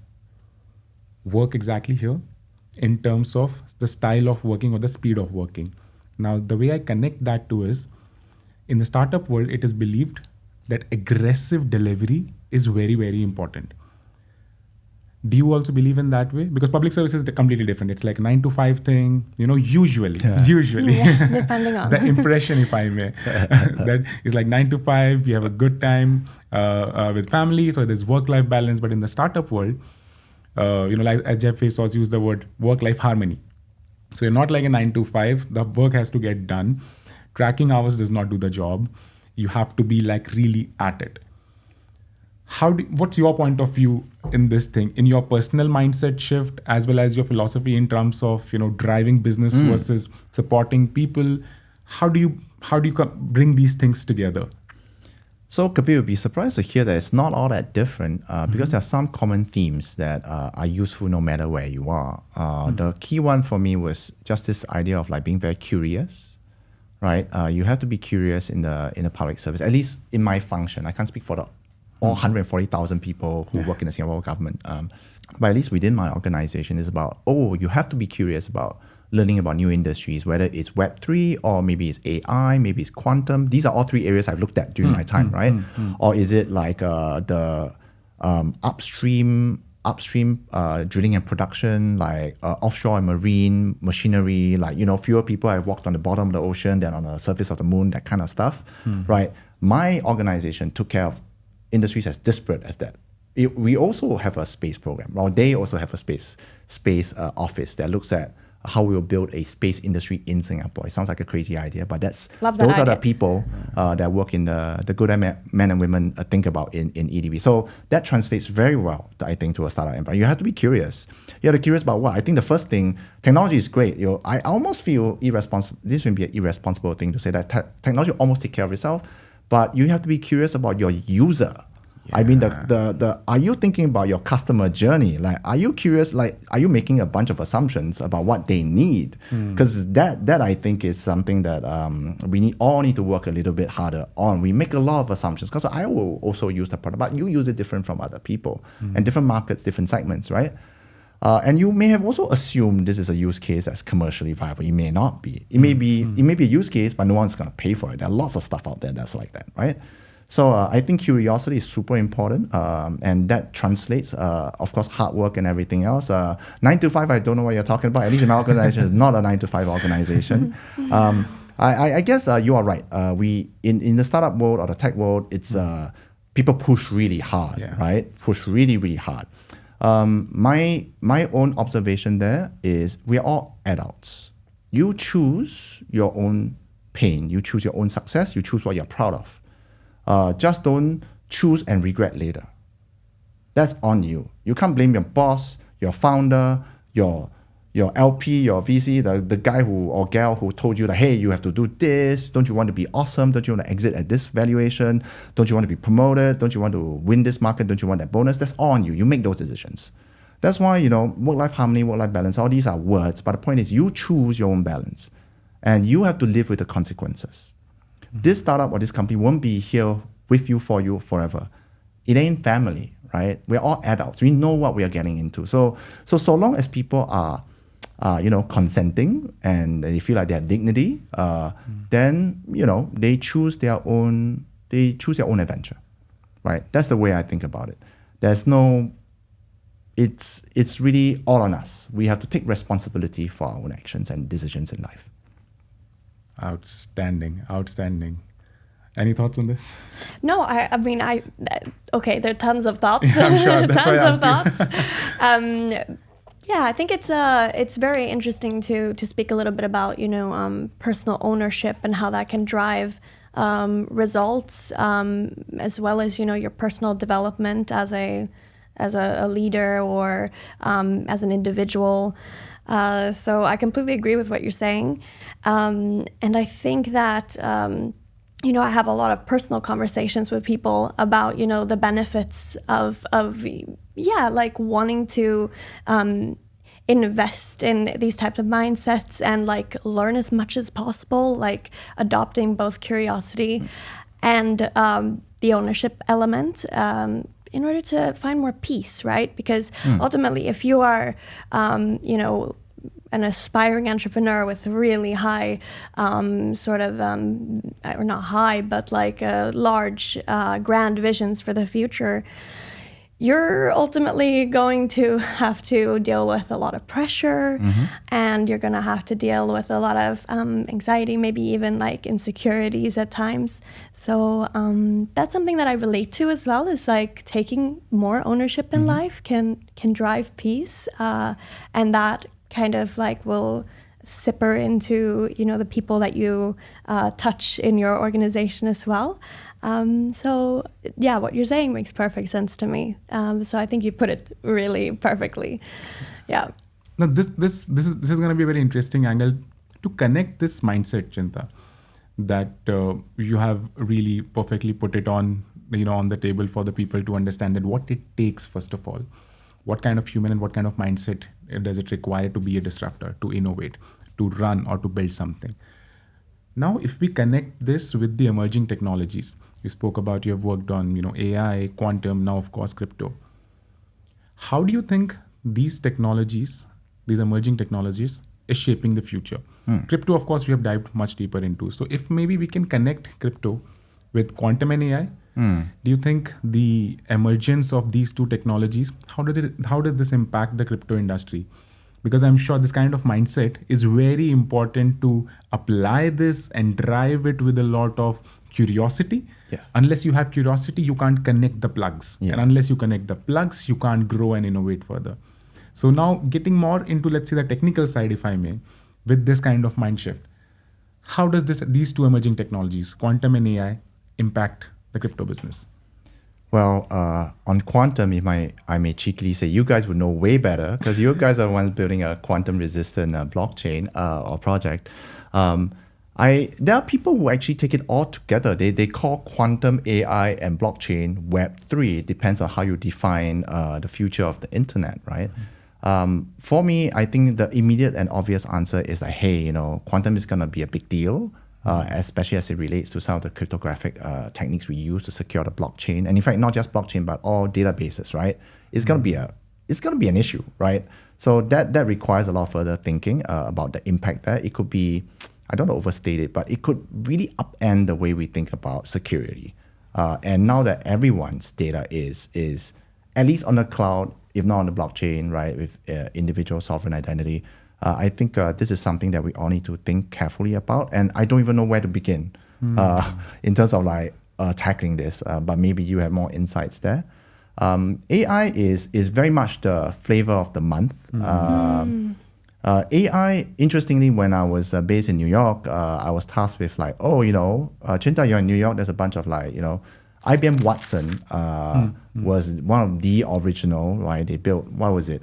Speaker 1: work exactly here in terms of the style of working or the speed of working? Now, the way I connect that to is, in the startup world, it is believed that aggressive delivery is very, very important. Do you also believe in that way? Because public service is completely different. It's like 9 to 5 thing, usually.
Speaker 3: Yeah, depending on.
Speaker 1: The impression, if I may, that is like 9 to 5, you have a good time with family, so there's work-life balance. But in the startup world, like as Jeff Bezos used the word work-life harmony. So you're not like a 9 to 5, the work has to get done. Tracking hours does not do the job. You have to be like really at it. What's your point of view in this thing, in your personal mindset shift, as well as your philosophy in terms of, driving business versus supporting people? How do you bring these things together?
Speaker 2: So Kapil, you'll be surprised to hear that it's not all that different, because there are some common themes that are useful no matter where you are. The key one for me was just this idea of like being very curious, right? You have to be curious in the public service, at least in my function. I can't speak for all 140,000 people who work in the Singapore government. But at least within my organization, it's about, you have to be curious about learning about new industries, whether it's Web3 or maybe it's AI, maybe it's quantum. These are all three areas I've looked at during my time, right? Or is it like the upstream drilling and production, like offshore and marine machinery, like, fewer people have walked on the bottom of the ocean than on the surface of the moon, that kind of stuff, right? My organization took care of industries as disparate as that. We also have a space program, or they also have a space office that looks at how we will build a space industry in Singapore. It sounds like a crazy idea, but those are the people that work in the good men and women think about in EDB. So that translates very well, I think, to a startup environment. You have to be curious. You have to be curious about what? I think the first thing, technology is great. I almost feel irresponsible. This would be an irresponsible thing to say that technology almost take care of itself. But you have to be curious about your user. Yeah. I mean, are you thinking about your customer journey? Like, are you curious? Like, are you making a bunch of assumptions about what they need? Because that I think is something that we all need to work a little bit harder on. We make a lot of assumptions, because I will also use the product, but you use it different from other people, and different markets, different segments, right? And you may have also assumed this is a use case that's commercially viable. It may not be. It may be a use case, but no one's going to pay for it. There are lots of stuff out there that's like that, right? So I think curiosity is super important, and that translates, of course, hard work and everything else. 9 to 5, I don't know what you're talking about. At least my organization is not a 9 to 5 organization. I guess you are right. We in the startup world or the tech world, it's people push really hard, right? Push really, really hard. My own observation there is we are all adults. You choose your own pain. You choose your own success. You choose what you're proud of. Just don't choose and regret later. That's on you. You can't blame your boss, your founder, your LP, your VC, the guy who or gal who told you that, hey, you have to do this. Don't you want to be awesome? Don't you want to exit at this valuation? Don't you want to be promoted? Don't you want to win this market? Don't you want that bonus? That's all on you. You make those decisions. That's why, work-life harmony, work-life balance, all these are words. But the point is you choose your own balance. And you have to live with the consequences. This startup or this company won't be here with you, for you forever. It ain't family, right? We're all adults. We know what we are getting into. So long as people are, consenting and they feel like they have dignity, then, they choose their own adventure, right? That's the way I think about it. It's really all on us. We have to take responsibility for our own actions and decisions in life.
Speaker 1: Outstanding. Any thoughts on this?
Speaker 3: No, I mean, okay, there are tons of thoughts.
Speaker 1: Yeah, I'm sure. That's
Speaker 3: tons
Speaker 1: why I
Speaker 3: of
Speaker 1: asked
Speaker 3: thoughts. Yeah, I think it's very interesting to speak a little bit about, personal ownership and how that can drive results, as well as, your personal development as a leader or as an individual. So I completely agree with what you're saying. And I think that, I have a lot of personal conversations with people about, the benefits of like wanting to invest in these types of mindsets and like learn as much as possible, like adopting both curiosity and the ownership element. In order to find more peace, right? Because ultimately, if you are, an aspiring entrepreneur with really high, or not high, but like large, grand visions for the future, you're ultimately going to have to deal with a lot of pressure, and you're going to have to deal with a lot of anxiety, maybe even like insecurities at times. So that's something that I relate to as well, is like taking more ownership in life can drive peace, and that kind of like will sipper into, the people that you touch in your organization as well. So yeah, what you're saying makes perfect sense to me. So I think you put it really perfectly. Yeah.
Speaker 1: Now this is going to be a very interesting angle to connect this mindset, Chinta, that you have really perfectly put it on, on the table for the people to understand that what it takes, first of all, what kind of human and what kind of mindset does it require to be a disruptor, to innovate, to run or to build something. Now, if we connect this with the emerging technologies, you spoke about, you have worked on, AI, quantum, now of course crypto. How do you think these technologies, these emerging technologies, is shaping the future? Crypto, of course, we have dived much deeper into. So if maybe we can connect crypto with quantum and AI, do you think the emergence of these two technologies, how did this impact the crypto industry? Because I'm sure this kind of mindset is very important to apply this and drive it with a lot of curiosity.
Speaker 2: Yes.
Speaker 1: Unless you have curiosity, you can't connect the plugs.
Speaker 2: Yes.
Speaker 1: And unless you connect the plugs, you can't grow and innovate further. So now getting more into, let's say, the technical side, if I may, with this kind of mind shift, how does these two emerging technologies, quantum and AI, impact the crypto business?
Speaker 2: Well, on quantum, I may cheekily say you guys would know way better because you guys are the ones building a quantum-resistant blockchain or project. There are people who actually take it all together. They call quantum AI and blockchain Web3. It depends on how you define the future of the internet, right? For me, I think the immediate and obvious answer is like, hey, quantum is going to be a big deal. Especially as it relates to some of the cryptographic techniques we use to secure the blockchain, and in fact, not just blockchain but all databases. Right? It's going to be an issue, right? So that requires a lot of further thinking about the impact there. It could be, I don't want to overstate it, but it could really upend the way we think about security. And now that everyone's data is at least on the cloud, if not on the blockchain, right, with individual sovereign identity, I think this is something that we all need to think carefully about. And I don't even know where to begin in terms of like tackling this, but maybe you have more insights there. AI is very much the flavor of the month. AI, interestingly, when I was based in New York, I was tasked with like, Chin Tah, you're in New York, there's a bunch of like, IBM Watson was one of the original, right? They built, what was it?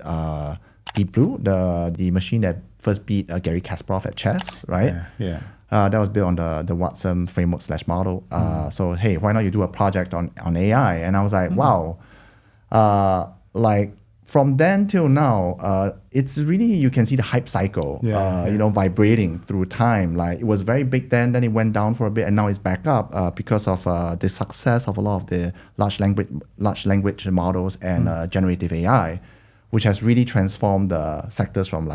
Speaker 2: Deep Blue, the machine that first beat Gary Kasparov at chess, right?
Speaker 1: Yeah.
Speaker 2: That was built on the Watson framework / model. So, hey, why not you do a project on AI? And I was like, wow. Like from then till now, it's really, you can see the hype cycle, vibrating through time. Like it was very big then it went down for a bit, and now it's back up because of the success of a lot of the large language models and generative AI, which has really transformed the sectors from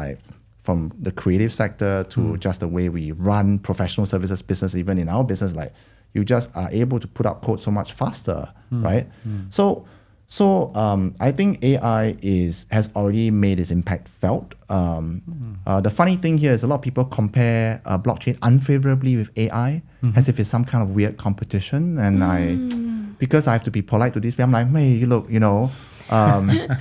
Speaker 2: the creative sector to just the way we run professional services business. Even in our business, like you just are able to put out code so much faster, right? So I think AI has already made its impact felt. The funny thing here is a lot of people compare blockchain unfavorably with AI as if it's some kind of weird competition. And because I have to be polite to these people, I'm like, hey, look,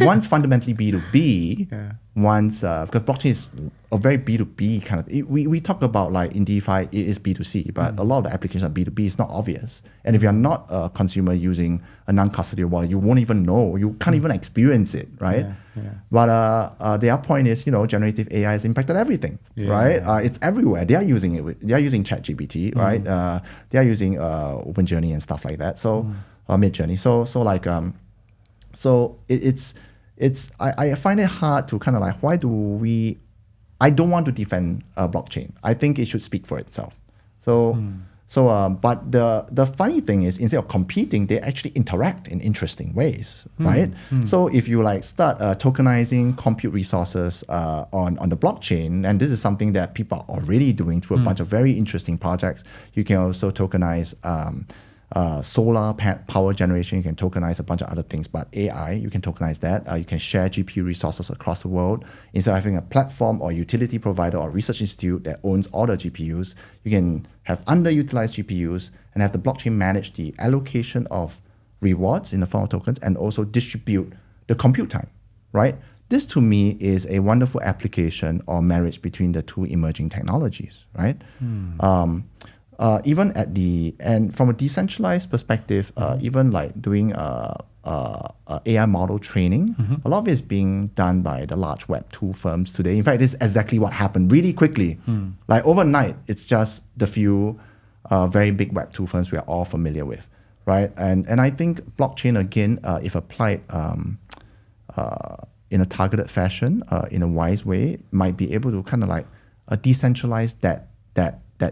Speaker 2: one's fundamentally B2B, one's because blockchain is a very B2B kind of. We talk about like in DeFi it is B2C, but a lot of the applications are B2B. It's not obvious, and if you're not a consumer using a non-custodial wallet, you won't even know. You can't even experience it, right? But the other point is, generative AI has impacted everything, right? It's everywhere. They are using it. They are using ChatGPT, right? They are using OpenJourney and stuff like that. So Midjourney. So I find it hard to kind of like, I don't want to defend blockchain. I think it should speak for itself. But the funny thing is, instead of competing, they actually interact in interesting ways, right? So if you like start tokenizing compute resources on the blockchain, and this is something that people are already doing through a bunch of very interesting projects. You can also tokenize solar power generation, you can tokenize a bunch of other things, but AI, you can tokenize that. You can share GPU resources across the world. Instead of having a platform or utility provider or research institute that owns all the GPUs, you can have underutilized GPUs and have the blockchain manage the allocation of rewards in the form of tokens and also distribute the compute time, right? This to me is a wonderful application or marriage between the two emerging technologies, right? Even and from a decentralized perspective, even like doing AI model training, a lot of it is being done by the large Web 2 firms today. In fact, this is exactly what happened really quickly. Like overnight, it's just the few very big Web 2 firms we are all familiar with, right? And I think blockchain, again, if applied in a targeted fashion, in a wise way, might be able to kind of like decentralize that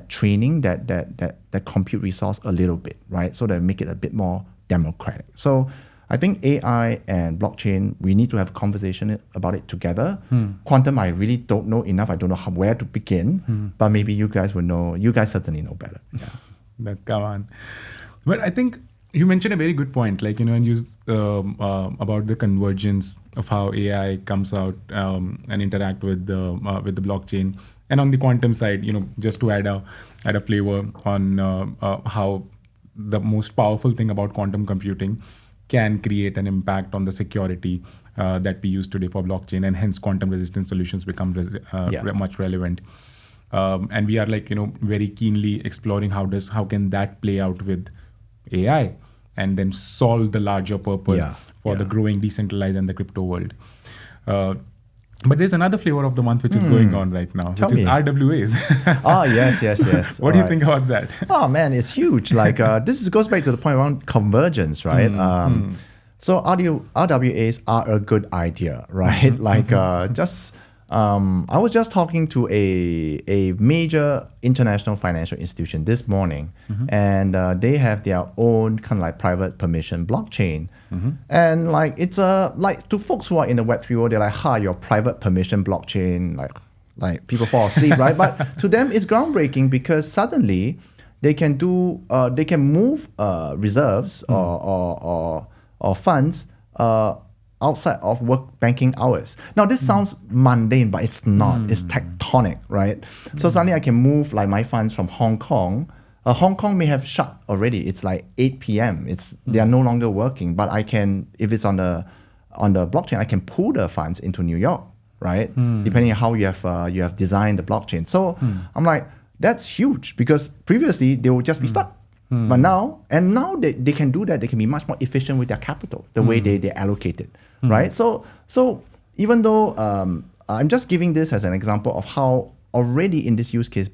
Speaker 2: training, that compute resource a little bit, right? So that make it a bit more democratic. So I think AI and blockchain, we need to have a conversation about it together. Quantum, I really don't know enough. I don't know where to begin, but maybe you guys will know. You guys certainly know better.
Speaker 1: Come on. But I think you mentioned a very good point, like, and you about the convergence of how AI comes out and interact with the blockchain. And on the quantum side, just to add a flavor on how the most powerful thing about quantum computing can create an impact on the security that we use today for blockchain, and hence quantum resistant solutions become much relevant. And we are like, very keenly exploring how can that play out with AI and then solve the larger purpose for the growing decentralized and the crypto world. But there's another flavor of the month which is going on right now, which is RWAs.
Speaker 2: Yes.
Speaker 1: What do you think about that?
Speaker 2: Oh man, it's huge. Like this goes back to the point around convergence, right? So RWAs are a good idea, right? I was just talking to a major international financial institution this morning, and they have their own kind of like private permission blockchain. And like it's like to folks who are in the Web3 world, they're like, your private permission blockchain, like people fall asleep, right? But to them, it's groundbreaking because suddenly they can do they can move reserves or funds outside of work banking hours. Now this sounds mundane, but it's not. It's tectonic, right? So suddenly I can move like my funds from Hong Kong. Hong Kong may have shut already. It's like 8 p.m. They are no longer working. But I can, if it's on the blockchain, I can pull the funds into New York, right? Depending on how you have designed the blockchain. So I'm like, that's huge, because previously they would just be stuck. But now they can do that. They can be much more efficient with their capital, the way they allocate it, right? So even though I'm just giving this as an example of how already in this use case,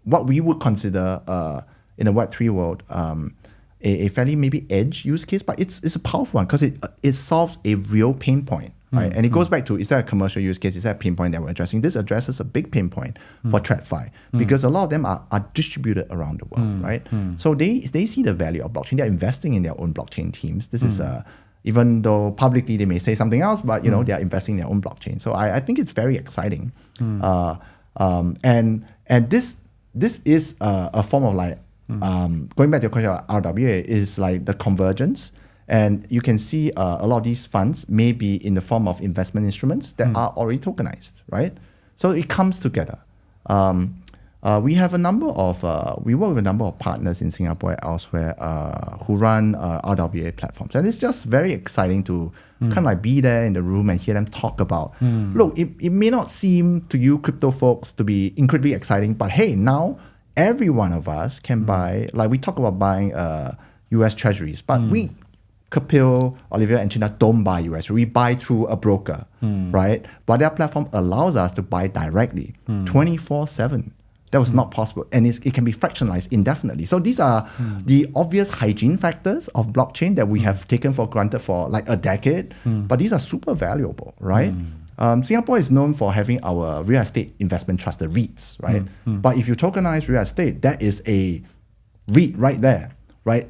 Speaker 2: what we would consider in the Web3 world a fairly maybe edge use case, but it's a powerful one because it solves a real pain point, right? And it goes back to, is that a commercial use case? Is that a pain point that we're addressing? This addresses a big pain point for TradFi because a lot of them are distributed around the world, right? So they see the value of blockchain. They're investing in their own blockchain teams. This is even though publicly they may say something else, but they are investing in their own blockchain. So I think it's very exciting. And this is a form of like, going back to your question about RWA, is like the convergence. And you can see a lot of these funds may be in the form of investment instruments that are already tokenized, right? So it comes together. We have a number of, we work with a number of partners in Singapore and elsewhere who run RWA platforms. And it's just very exciting to kind of like be there in the room and hear them talk about, look, it may not seem to you crypto folks to be incredibly exciting, but hey, now every one of us can buy, like we talk about buying US treasuries, but we, Kapil, Olivia, and Chin Tah don't buy US. We buy through a broker, right? But their platform allows us to buy directly 24/7. That was not possible. And it can be fractionalized indefinitely. So these are the obvious hygiene factors of blockchain that we have taken for granted for like a decade. But these are super valuable, right? Singapore is known for having our real estate investment trust, the REITs, right? But if you tokenize real estate, that is a REIT right there, right?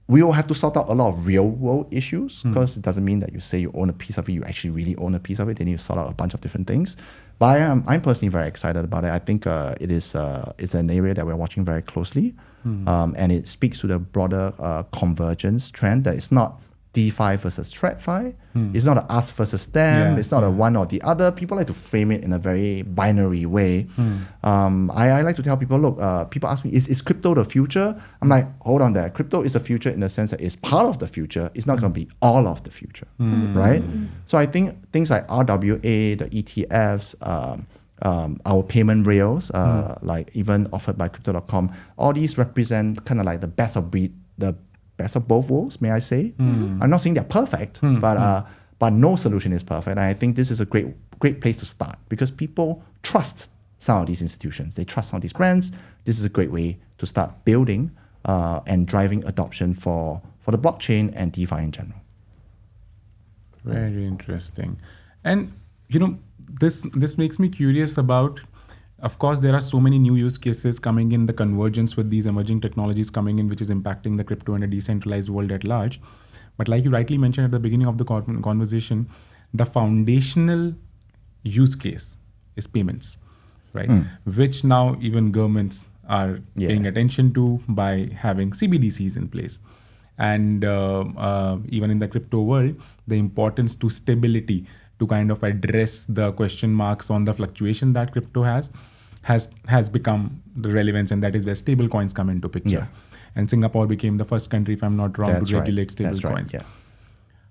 Speaker 2: We will have to sort out a lot of real world issues because it doesn't mean that you say you own a piece of it, you actually really own a piece of it. Then you sort out a bunch of different things. But I'm personally very excited about it. I think it's an area that we're watching very closely. And it speaks to the broader convergence trend that it's not DeFi versus TradFi. It's not an us versus them. It's not a one or the other. People like to frame it in a very binary way. I like to tell people, look, people ask me, is crypto the future? I'm like, hold on there. Crypto is the future in the sense that it's part of the future. It's not going to be all of the future, right? So I think things like RWA, the ETFs, our payment rails, like even offered by Crypto.com, all these represent kind of like the best of breed, the best of both worlds, may I say. I'm not saying they're perfect, but no solution is perfect. And I think this is a great place to start because people trust some of these institutions. They trust some of these brands. This is a great way to start building and driving adoption for the blockchain and DeFi in general.
Speaker 1: Very interesting. And, this makes me curious about, of course, there are so many new use cases coming in, the convergence with these emerging technologies coming in, which is impacting the crypto and a decentralized world at large. But like you rightly mentioned at the beginning of the conversation, the foundational use case is payments, right? Which now even governments are paying attention to by having CBDCs in place. And even in the crypto world, the importance to stability to kind of address the question marks on the fluctuation that crypto has become the relevance, and that is where stablecoins come into picture. And Singapore became the first country, if I'm not wrong, to regulate stablecoins.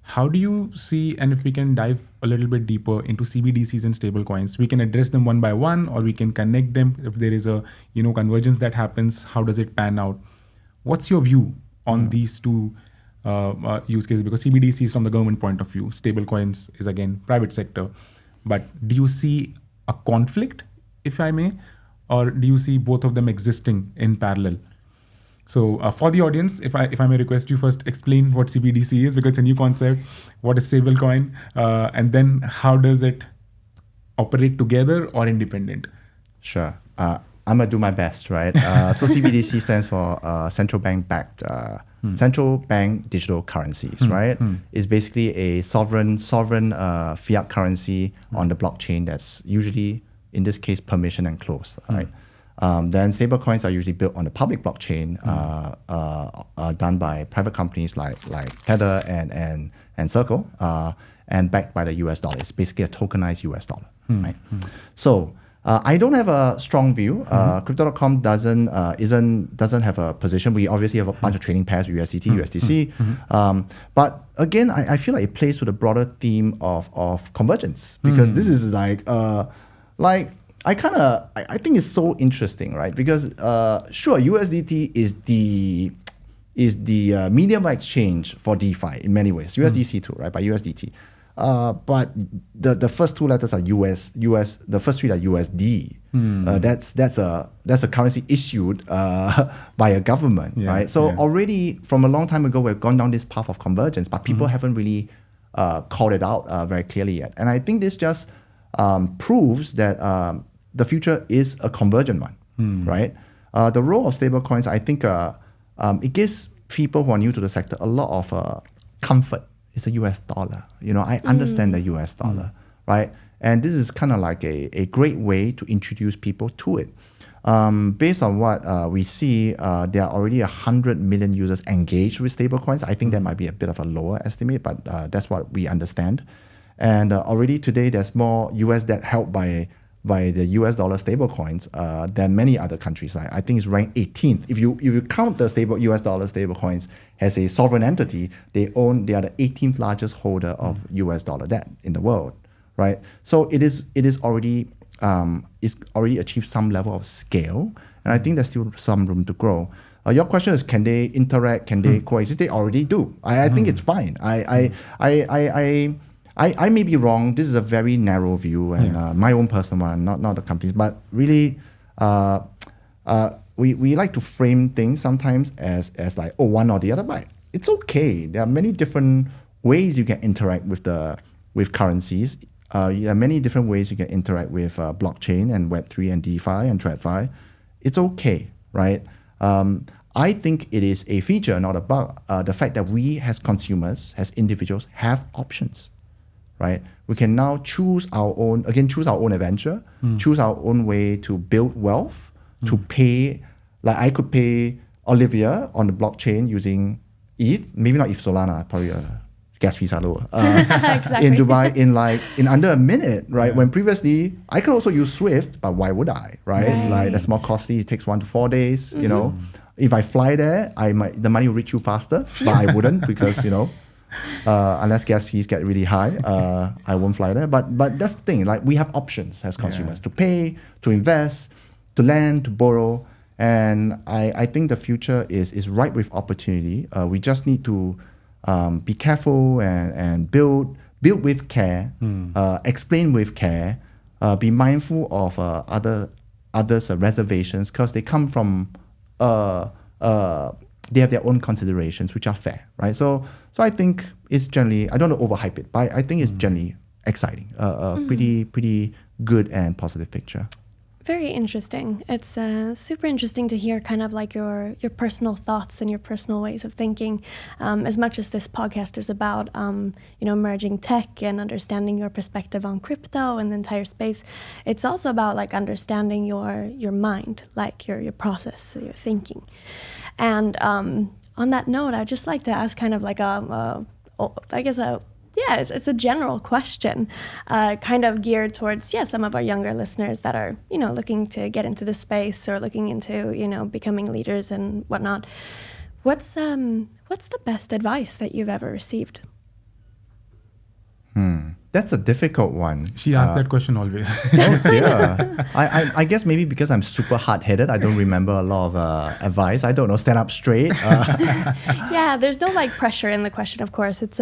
Speaker 1: How do you see, and if we can dive a little bit deeper into CBDCs and stablecoins, we can address them one by one, or we can connect them. If there is a convergence that happens, how does it pan out? What's your view on these two use cases? Because CBDC is from the government point of view, stablecoins is again private sector. But do you see a conflict, if I may, or do you see both of them existing in parallel? So for the audience, if I may request you first explain what CBDC is, because it's a new concept. What is stablecoin, and then how does it operate together or independent?
Speaker 2: Sure. I'm gonna do my best, right? So CBDC stands for central bank backed, central bank digital currencies, right? It's basically a sovereign fiat currency on the blockchain that's usually, in this case, permission and closed, right? Then stablecoins are usually built on the public blockchain, done by private companies like Tether and Circle, and backed by the US dollar. It's basically a tokenized US dollar, right? So I don't have a strong view. Crypto.com doesn't have a position. We obviously have a bunch of trading pairs, USDT, USDC. But again, I feel like it plays to the broader theme of convergence, because this is like I think it's so interesting, right? Because sure, USDT is the medium of exchange for DeFi in many ways. USDC too, right? By USDT. But the first two letters are US. The first three are USD. That's a currency issued by a government, right? So already from a long time ago, we've gone down this path of convergence, but people haven't really called it out very clearly yet. And I think this just proves that the future is a convergent one, right? The role of stablecoins, I think, it gives people who are new to the sector a lot of comfort. It's a US dollar. I understand the US dollar, right? And this is kind of like a great way to introduce people to it. Based on what we see, there are already 100 million users engaged with stablecoins. I think that might be a bit of a lower estimate, but that's what we understand. And already today, there's more US debt held by the US dollar stablecoins than many other countries. I think it's ranked 18th. If you count the US dollar stablecoins as a sovereign entity, they are the 18th largest holder of US dollar debt in the world, right? So it is already it's already achieved some level of scale, and I think there's still some room to grow. Your question is, can they interact? Can they coexist? They already do. I think it's fine. I may be wrong. This is a very narrow view, and my own personal one, not the company's. But really, we like to frame things sometimes as like, one or the other. But it's okay. There are many different ways you can interact with currencies. There are many different ways you can interact with blockchain and Web3 and DeFi and TradFi. It's okay, right? I think it is a feature, not a bug. The fact that we as consumers, as individuals, have options. Right? We can now choose our own adventure, choose our own way to build wealth, to pay. Like I could pay Olivia on the blockchain using ETH, maybe not ETH Solana, probably a gas fees are lower.
Speaker 3: Exactly.
Speaker 2: In Dubai, in under a minute, right? When previously I could also use Swift, but why would I, right? Like that's more costly. It takes 1 to 4 days. If I fly there, the money will reach you faster, but I wouldn't because unless gas fees get really high, I won't fly there. But that's the thing. Like we have options as consumers to pay, to invest, to lend, to borrow, and I think the future is ripe with opportunity. We just need to be careful and build with care, explain with care, be mindful of others' reservations because they come from they have their own considerations, which are fair, right? So I think it's generally, I don't want to overhype it, but I think it's generally exciting, pretty good and positive picture.
Speaker 3: Very interesting. It's super interesting to hear kind of like your personal thoughts and your personal ways of thinking. As much as this podcast is about merging tech and understanding your perspective on crypto and the entire space, it's also about like understanding your mind, like your process, your thinking. And on that note, I'd just like to ask kind of like it's a general question, kind of geared towards some of our younger listeners that are looking to get into the space or looking into becoming leaders and whatnot. What's the best advice that you've ever received?
Speaker 2: That's a difficult one.
Speaker 1: She asks that question always.
Speaker 2: Oh dear. I guess maybe because I'm super hard-headed, I don't remember a lot of advice. I don't know, stand up straight.
Speaker 3: Yeah, there's no like pressure in the question, of course. It's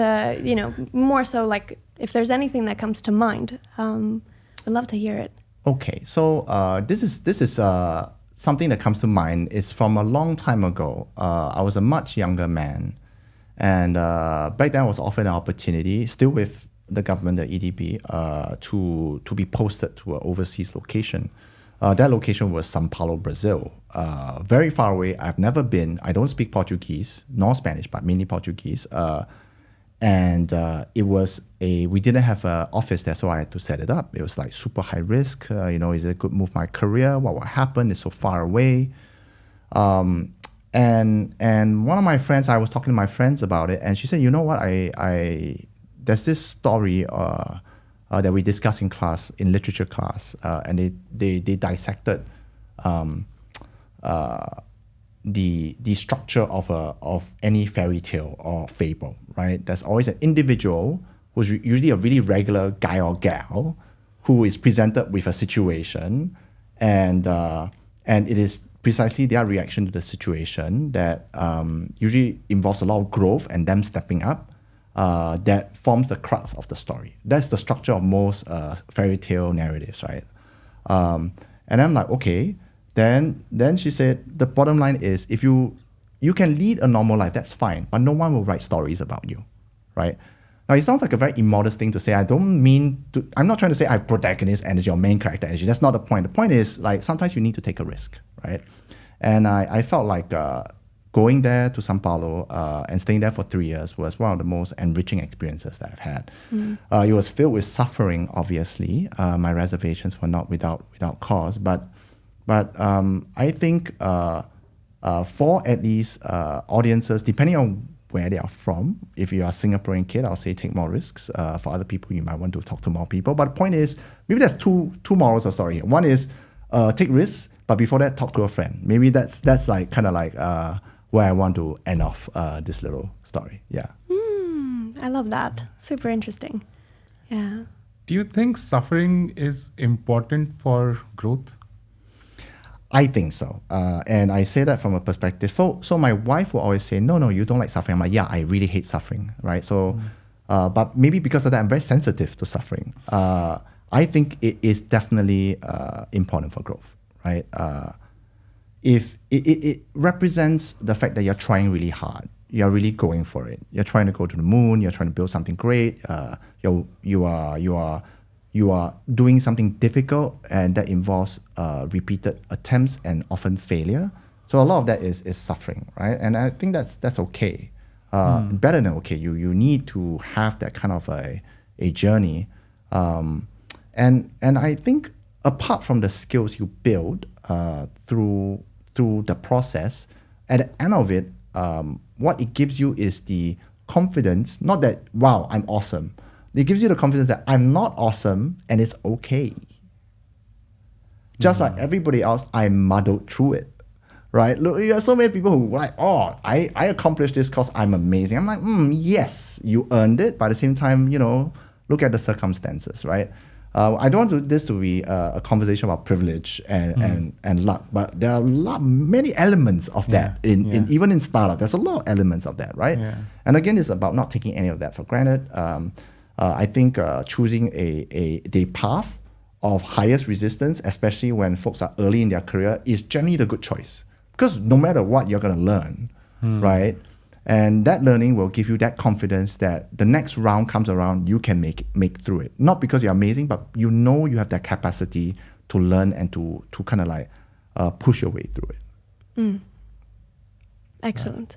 Speaker 3: more so like if there's anything that comes to mind, I'd love to hear it.
Speaker 2: Okay, so this is something that comes to mind. It's from a long time ago. I was a much younger man, and back then I was offered an opportunity, still with the government, the EDB, to be posted to an overseas location. That location was São Paulo, Brazil. Very far away. I've never been. I don't speak Portuguese nor Spanish, but mainly Portuguese. And we didn't have an office there, so I had to set it up. It was like super high risk. Is it a good move for my career? What will happen? It's so far away. And one of my friends, I was talking to my friends about it, and she said, you know what, there's this story that we discussed in class, in literature class, and they dissected the structure of any fairy tale or fable, right? There's always an individual who's usually a really regular guy or gal who is presented with a situation, and it is precisely their reaction to the situation that usually involves a lot of growth and them stepping up that forms the crux of the story. That's the structure of most fairy tale narratives, right? And I'm like, okay. Then she said, the bottom line is, if you can lead a normal life, that's fine, but no one will write stories about you, right? Now, it sounds like a very immodest thing to say. I'm not trying to say I have protagonist energy or main character energy. That's not the point. The point is, like, sometimes you need to take a risk, right? And I felt like going there to Sao Paulo and staying there for 3 years was one of the most enriching experiences that I've had. It was filled with suffering, obviously. My reservations were not without cause, but I think for at least audiences, depending on where they are from, if you are a Singaporean kid, I'll say take more risks. For other people, you might want to talk to more people. But the point is, maybe there's two morals of the story. One is take risks, but before that, talk to a friend. Maybe that's like kind of like where I want to end off this little story. Yeah.
Speaker 3: I love that. Super interesting. Yeah.
Speaker 1: Do you think suffering is important for growth?
Speaker 2: I think so. And I say that from a perspective. So my wife will always say, no, you don't like suffering. I'm like, yeah, I really hate suffering, right? So, but maybe because of that, I'm very sensitive to suffering. I think it is definitely important for growth, right? If it represents the fact that you're trying really hard. You're really going for it. You're trying to go to the moon. You're trying to build something great. You are doing something difficult, and that involves repeated attempts and often failure. So a lot of that is suffering, right? And I think that's okay. Better than okay. You need to have that kind of a journey. And I think apart from the skills you build through the process, at the end of it, what it gives you is the confidence, not that, wow, I'm awesome. It gives you the confidence that I'm not awesome and it's okay. Just like everybody else, I muddled through it, right? Look, you have so many people who are like, oh, I accomplished this because I'm amazing. I'm like, yes, you earned it. But at the same time, look at the circumstances, right? I don't want this to be a conversation about privilege and luck, but there are many elements of that even in startup. There's a lot of elements of that, right? Yeah. And again, it's about not taking any of that for granted. I think choosing the path of highest resistance, especially when folks are early in their career, is generally the good choice. Because no matter what, you're going to learn, right? And that learning will give you that confidence that the next round comes around, you can make through it. Not because you're amazing, but you have that capacity to learn and to kind of like push your way through it.
Speaker 3: Excellent.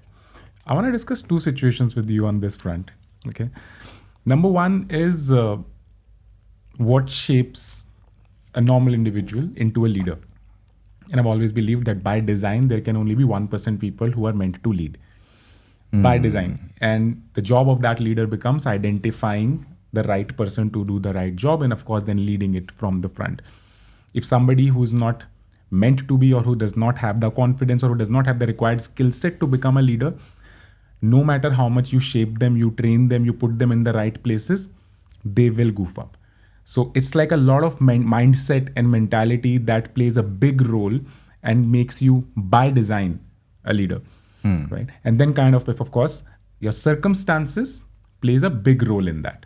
Speaker 1: I want to discuss two situations with you on this front. Okay. Number one is what shapes a normal individual into a leader. And I've always believed that by design, there can only be 1% people who are meant to lead. By design. And the job of that leader becomes identifying the right person to do the right job, and of course then leading it from the front. If somebody who's not meant to be, or who does not have the confidence, or who does not have the required skill set to become a leader, no matter how much you shape them, you train them, you put them in the right places, they will goof up. So it's like a lot of mindset and mentality that plays a big role and makes you by design a leader. Right? And then kind of course, your circumstances plays a big role in that.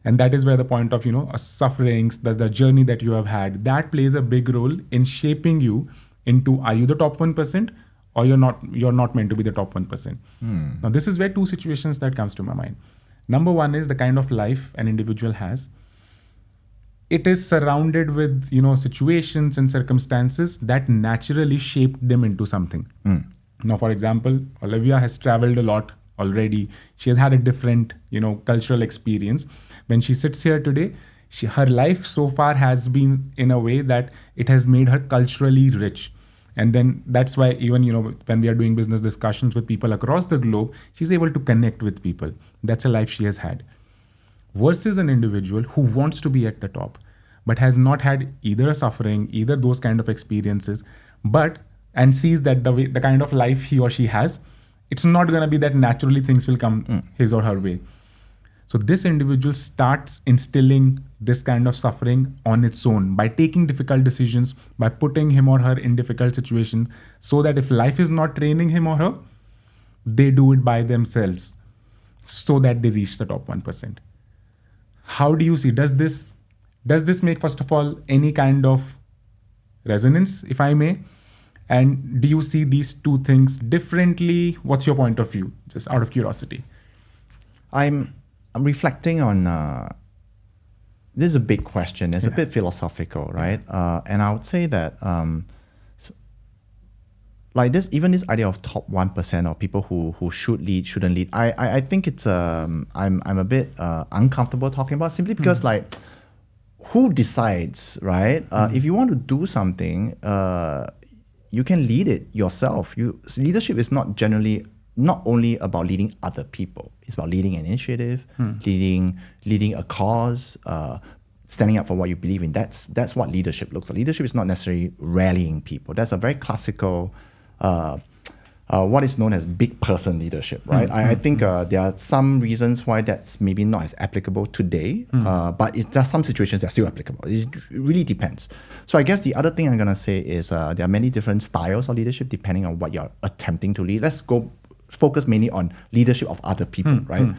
Speaker 1: And that is where the point of, sufferings, the journey that you have had, that plays a big role in shaping you into, are you the top 1% or you're not meant to be the top 1%. Now, this is where two situations that comes to my mind. Number one is the kind of life an individual has. It is surrounded with, situations and circumstances that naturally shaped them into something. Now, for example, Olivia has traveled a lot already. She has had a different, cultural experience. When she sits here today, her life so far has been in a way that it has made her culturally rich. And then that's why even, when we are doing business discussions with people across the globe, she's able to connect with people. That's a life she has had. Versus an individual who wants to be at the top, but has not had either a suffering, either those kind of experiences, and sees that the kind of life he or she has, it's not going to be that naturally things will come his or her way. So this individual starts instilling this kind of suffering on its own by taking difficult decisions, by putting him or her in difficult situations, so that if life is not training him or her, they do it by themselves so that they reach the top 1%. How do you see, does this make, first of all, any kind of resonance, if I may? And do you see these two things differently? What's your point of view, just out of curiosity?
Speaker 2: I'm reflecting on, this is a big question. It's a bit philosophical, right? And I would say that, like this, even this idea of top 1% or people who should lead, shouldn't lead, I think it's, I'm a bit uncomfortable talking about, simply because like, who decides, right? If you want to do something, you can lead it yourself. Leadership is not only about leading other people. It's about leading an initiative, leading a cause, standing up for what you believe in. That's what leadership looks like. Leadership is not necessarily rallying people. That's a very classical, what is known as big person leadership, right? I think there are some reasons why that's maybe not as applicable today, but there are some situations that are still applicable. It really depends. So I guess the other thing I'm going to say is there are many different styles of leadership depending on what you're attempting to lead. Let's focus mainly on leadership of other people, right?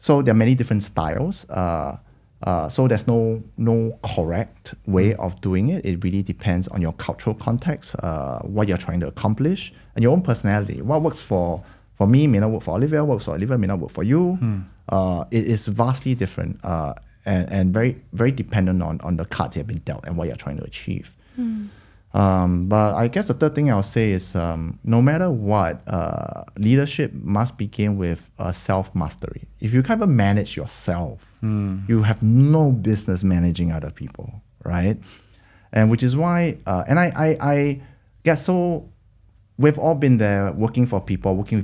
Speaker 2: So there are many different styles. So there's no correct way of doing it. It really depends on your cultural context, what you're trying to accomplish, and your own personality. What works for me may not work for Olivia, what works for Olivia may not work for you. It is vastly different and very, very dependent on the cards you have been dealt and what you're trying to achieve. But I guess the third thing I'll say is no matter what, leadership must begin with self-mastery. If you can't even manage yourself, you have no business managing other people, right? And which is why, and I get so, we've all been there working with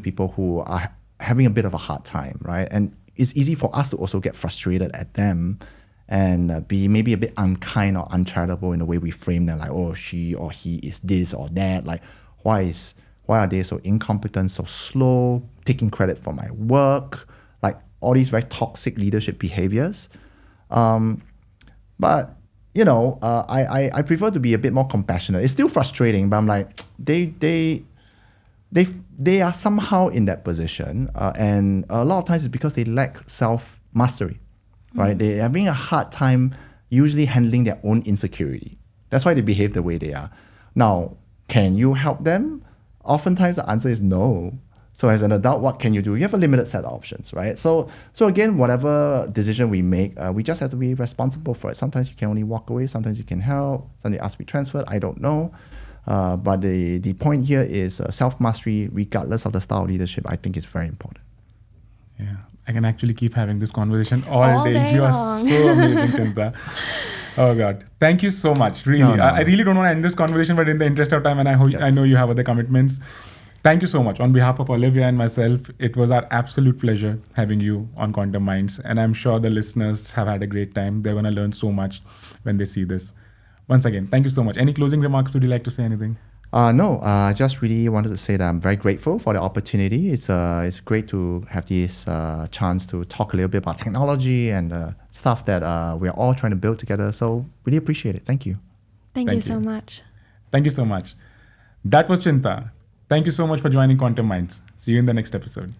Speaker 2: people who are having a bit of a hard time, right? And it's easy for us to also get frustrated at them and be maybe a bit unkind or uncharitable in the way we frame them, like, oh, she or he is this or that. Like, why are they so incompetent, so slow, taking credit for my work? Like, all these very toxic leadership behaviors. But, I prefer to be a bit more compassionate. It's still frustrating, but I'm like, they are somehow in that position. And a lot of times it's because they lack self-mastery. Right? They're having a hard time usually handling their own insecurity. That's why they behave the way they are. Now, can you help them? Oftentimes the answer is no. So as an adult, what can you do? You have a limited set of options, right? So again, whatever decision we make, we just have to be responsible for it. Sometimes you can only walk away, sometimes you can help, sometimes ask to be transferred, I don't know. But the point here is self-mastery, regardless of the style of leadership, I think is very important.
Speaker 1: Yeah. I can actually keep having this conversation all day. You are so amazing, Chin Tah. Oh God, thank you so much. Really, no. I really don't want to end this conversation, but in the interest of time, and I know you have other commitments. Thank you so much. On behalf of Olivia and myself, it was our absolute pleasure having you on Quantum Minds, and I'm sure the listeners have had a great time. They're going to learn so much when they see this. Once again, thank you so much. Any closing remarks? Would you like to say anything?
Speaker 2: No, I just really wanted to say that I'm very grateful for the opportunity. It's great to have this chance to talk a little bit about technology and stuff that we're all trying to build together. So really appreciate it. Thank you.
Speaker 3: Thank you so much.
Speaker 1: Thank you so much. That was Chin Tah. Thank you so much for joining Quantum Minds. See you in the next episode.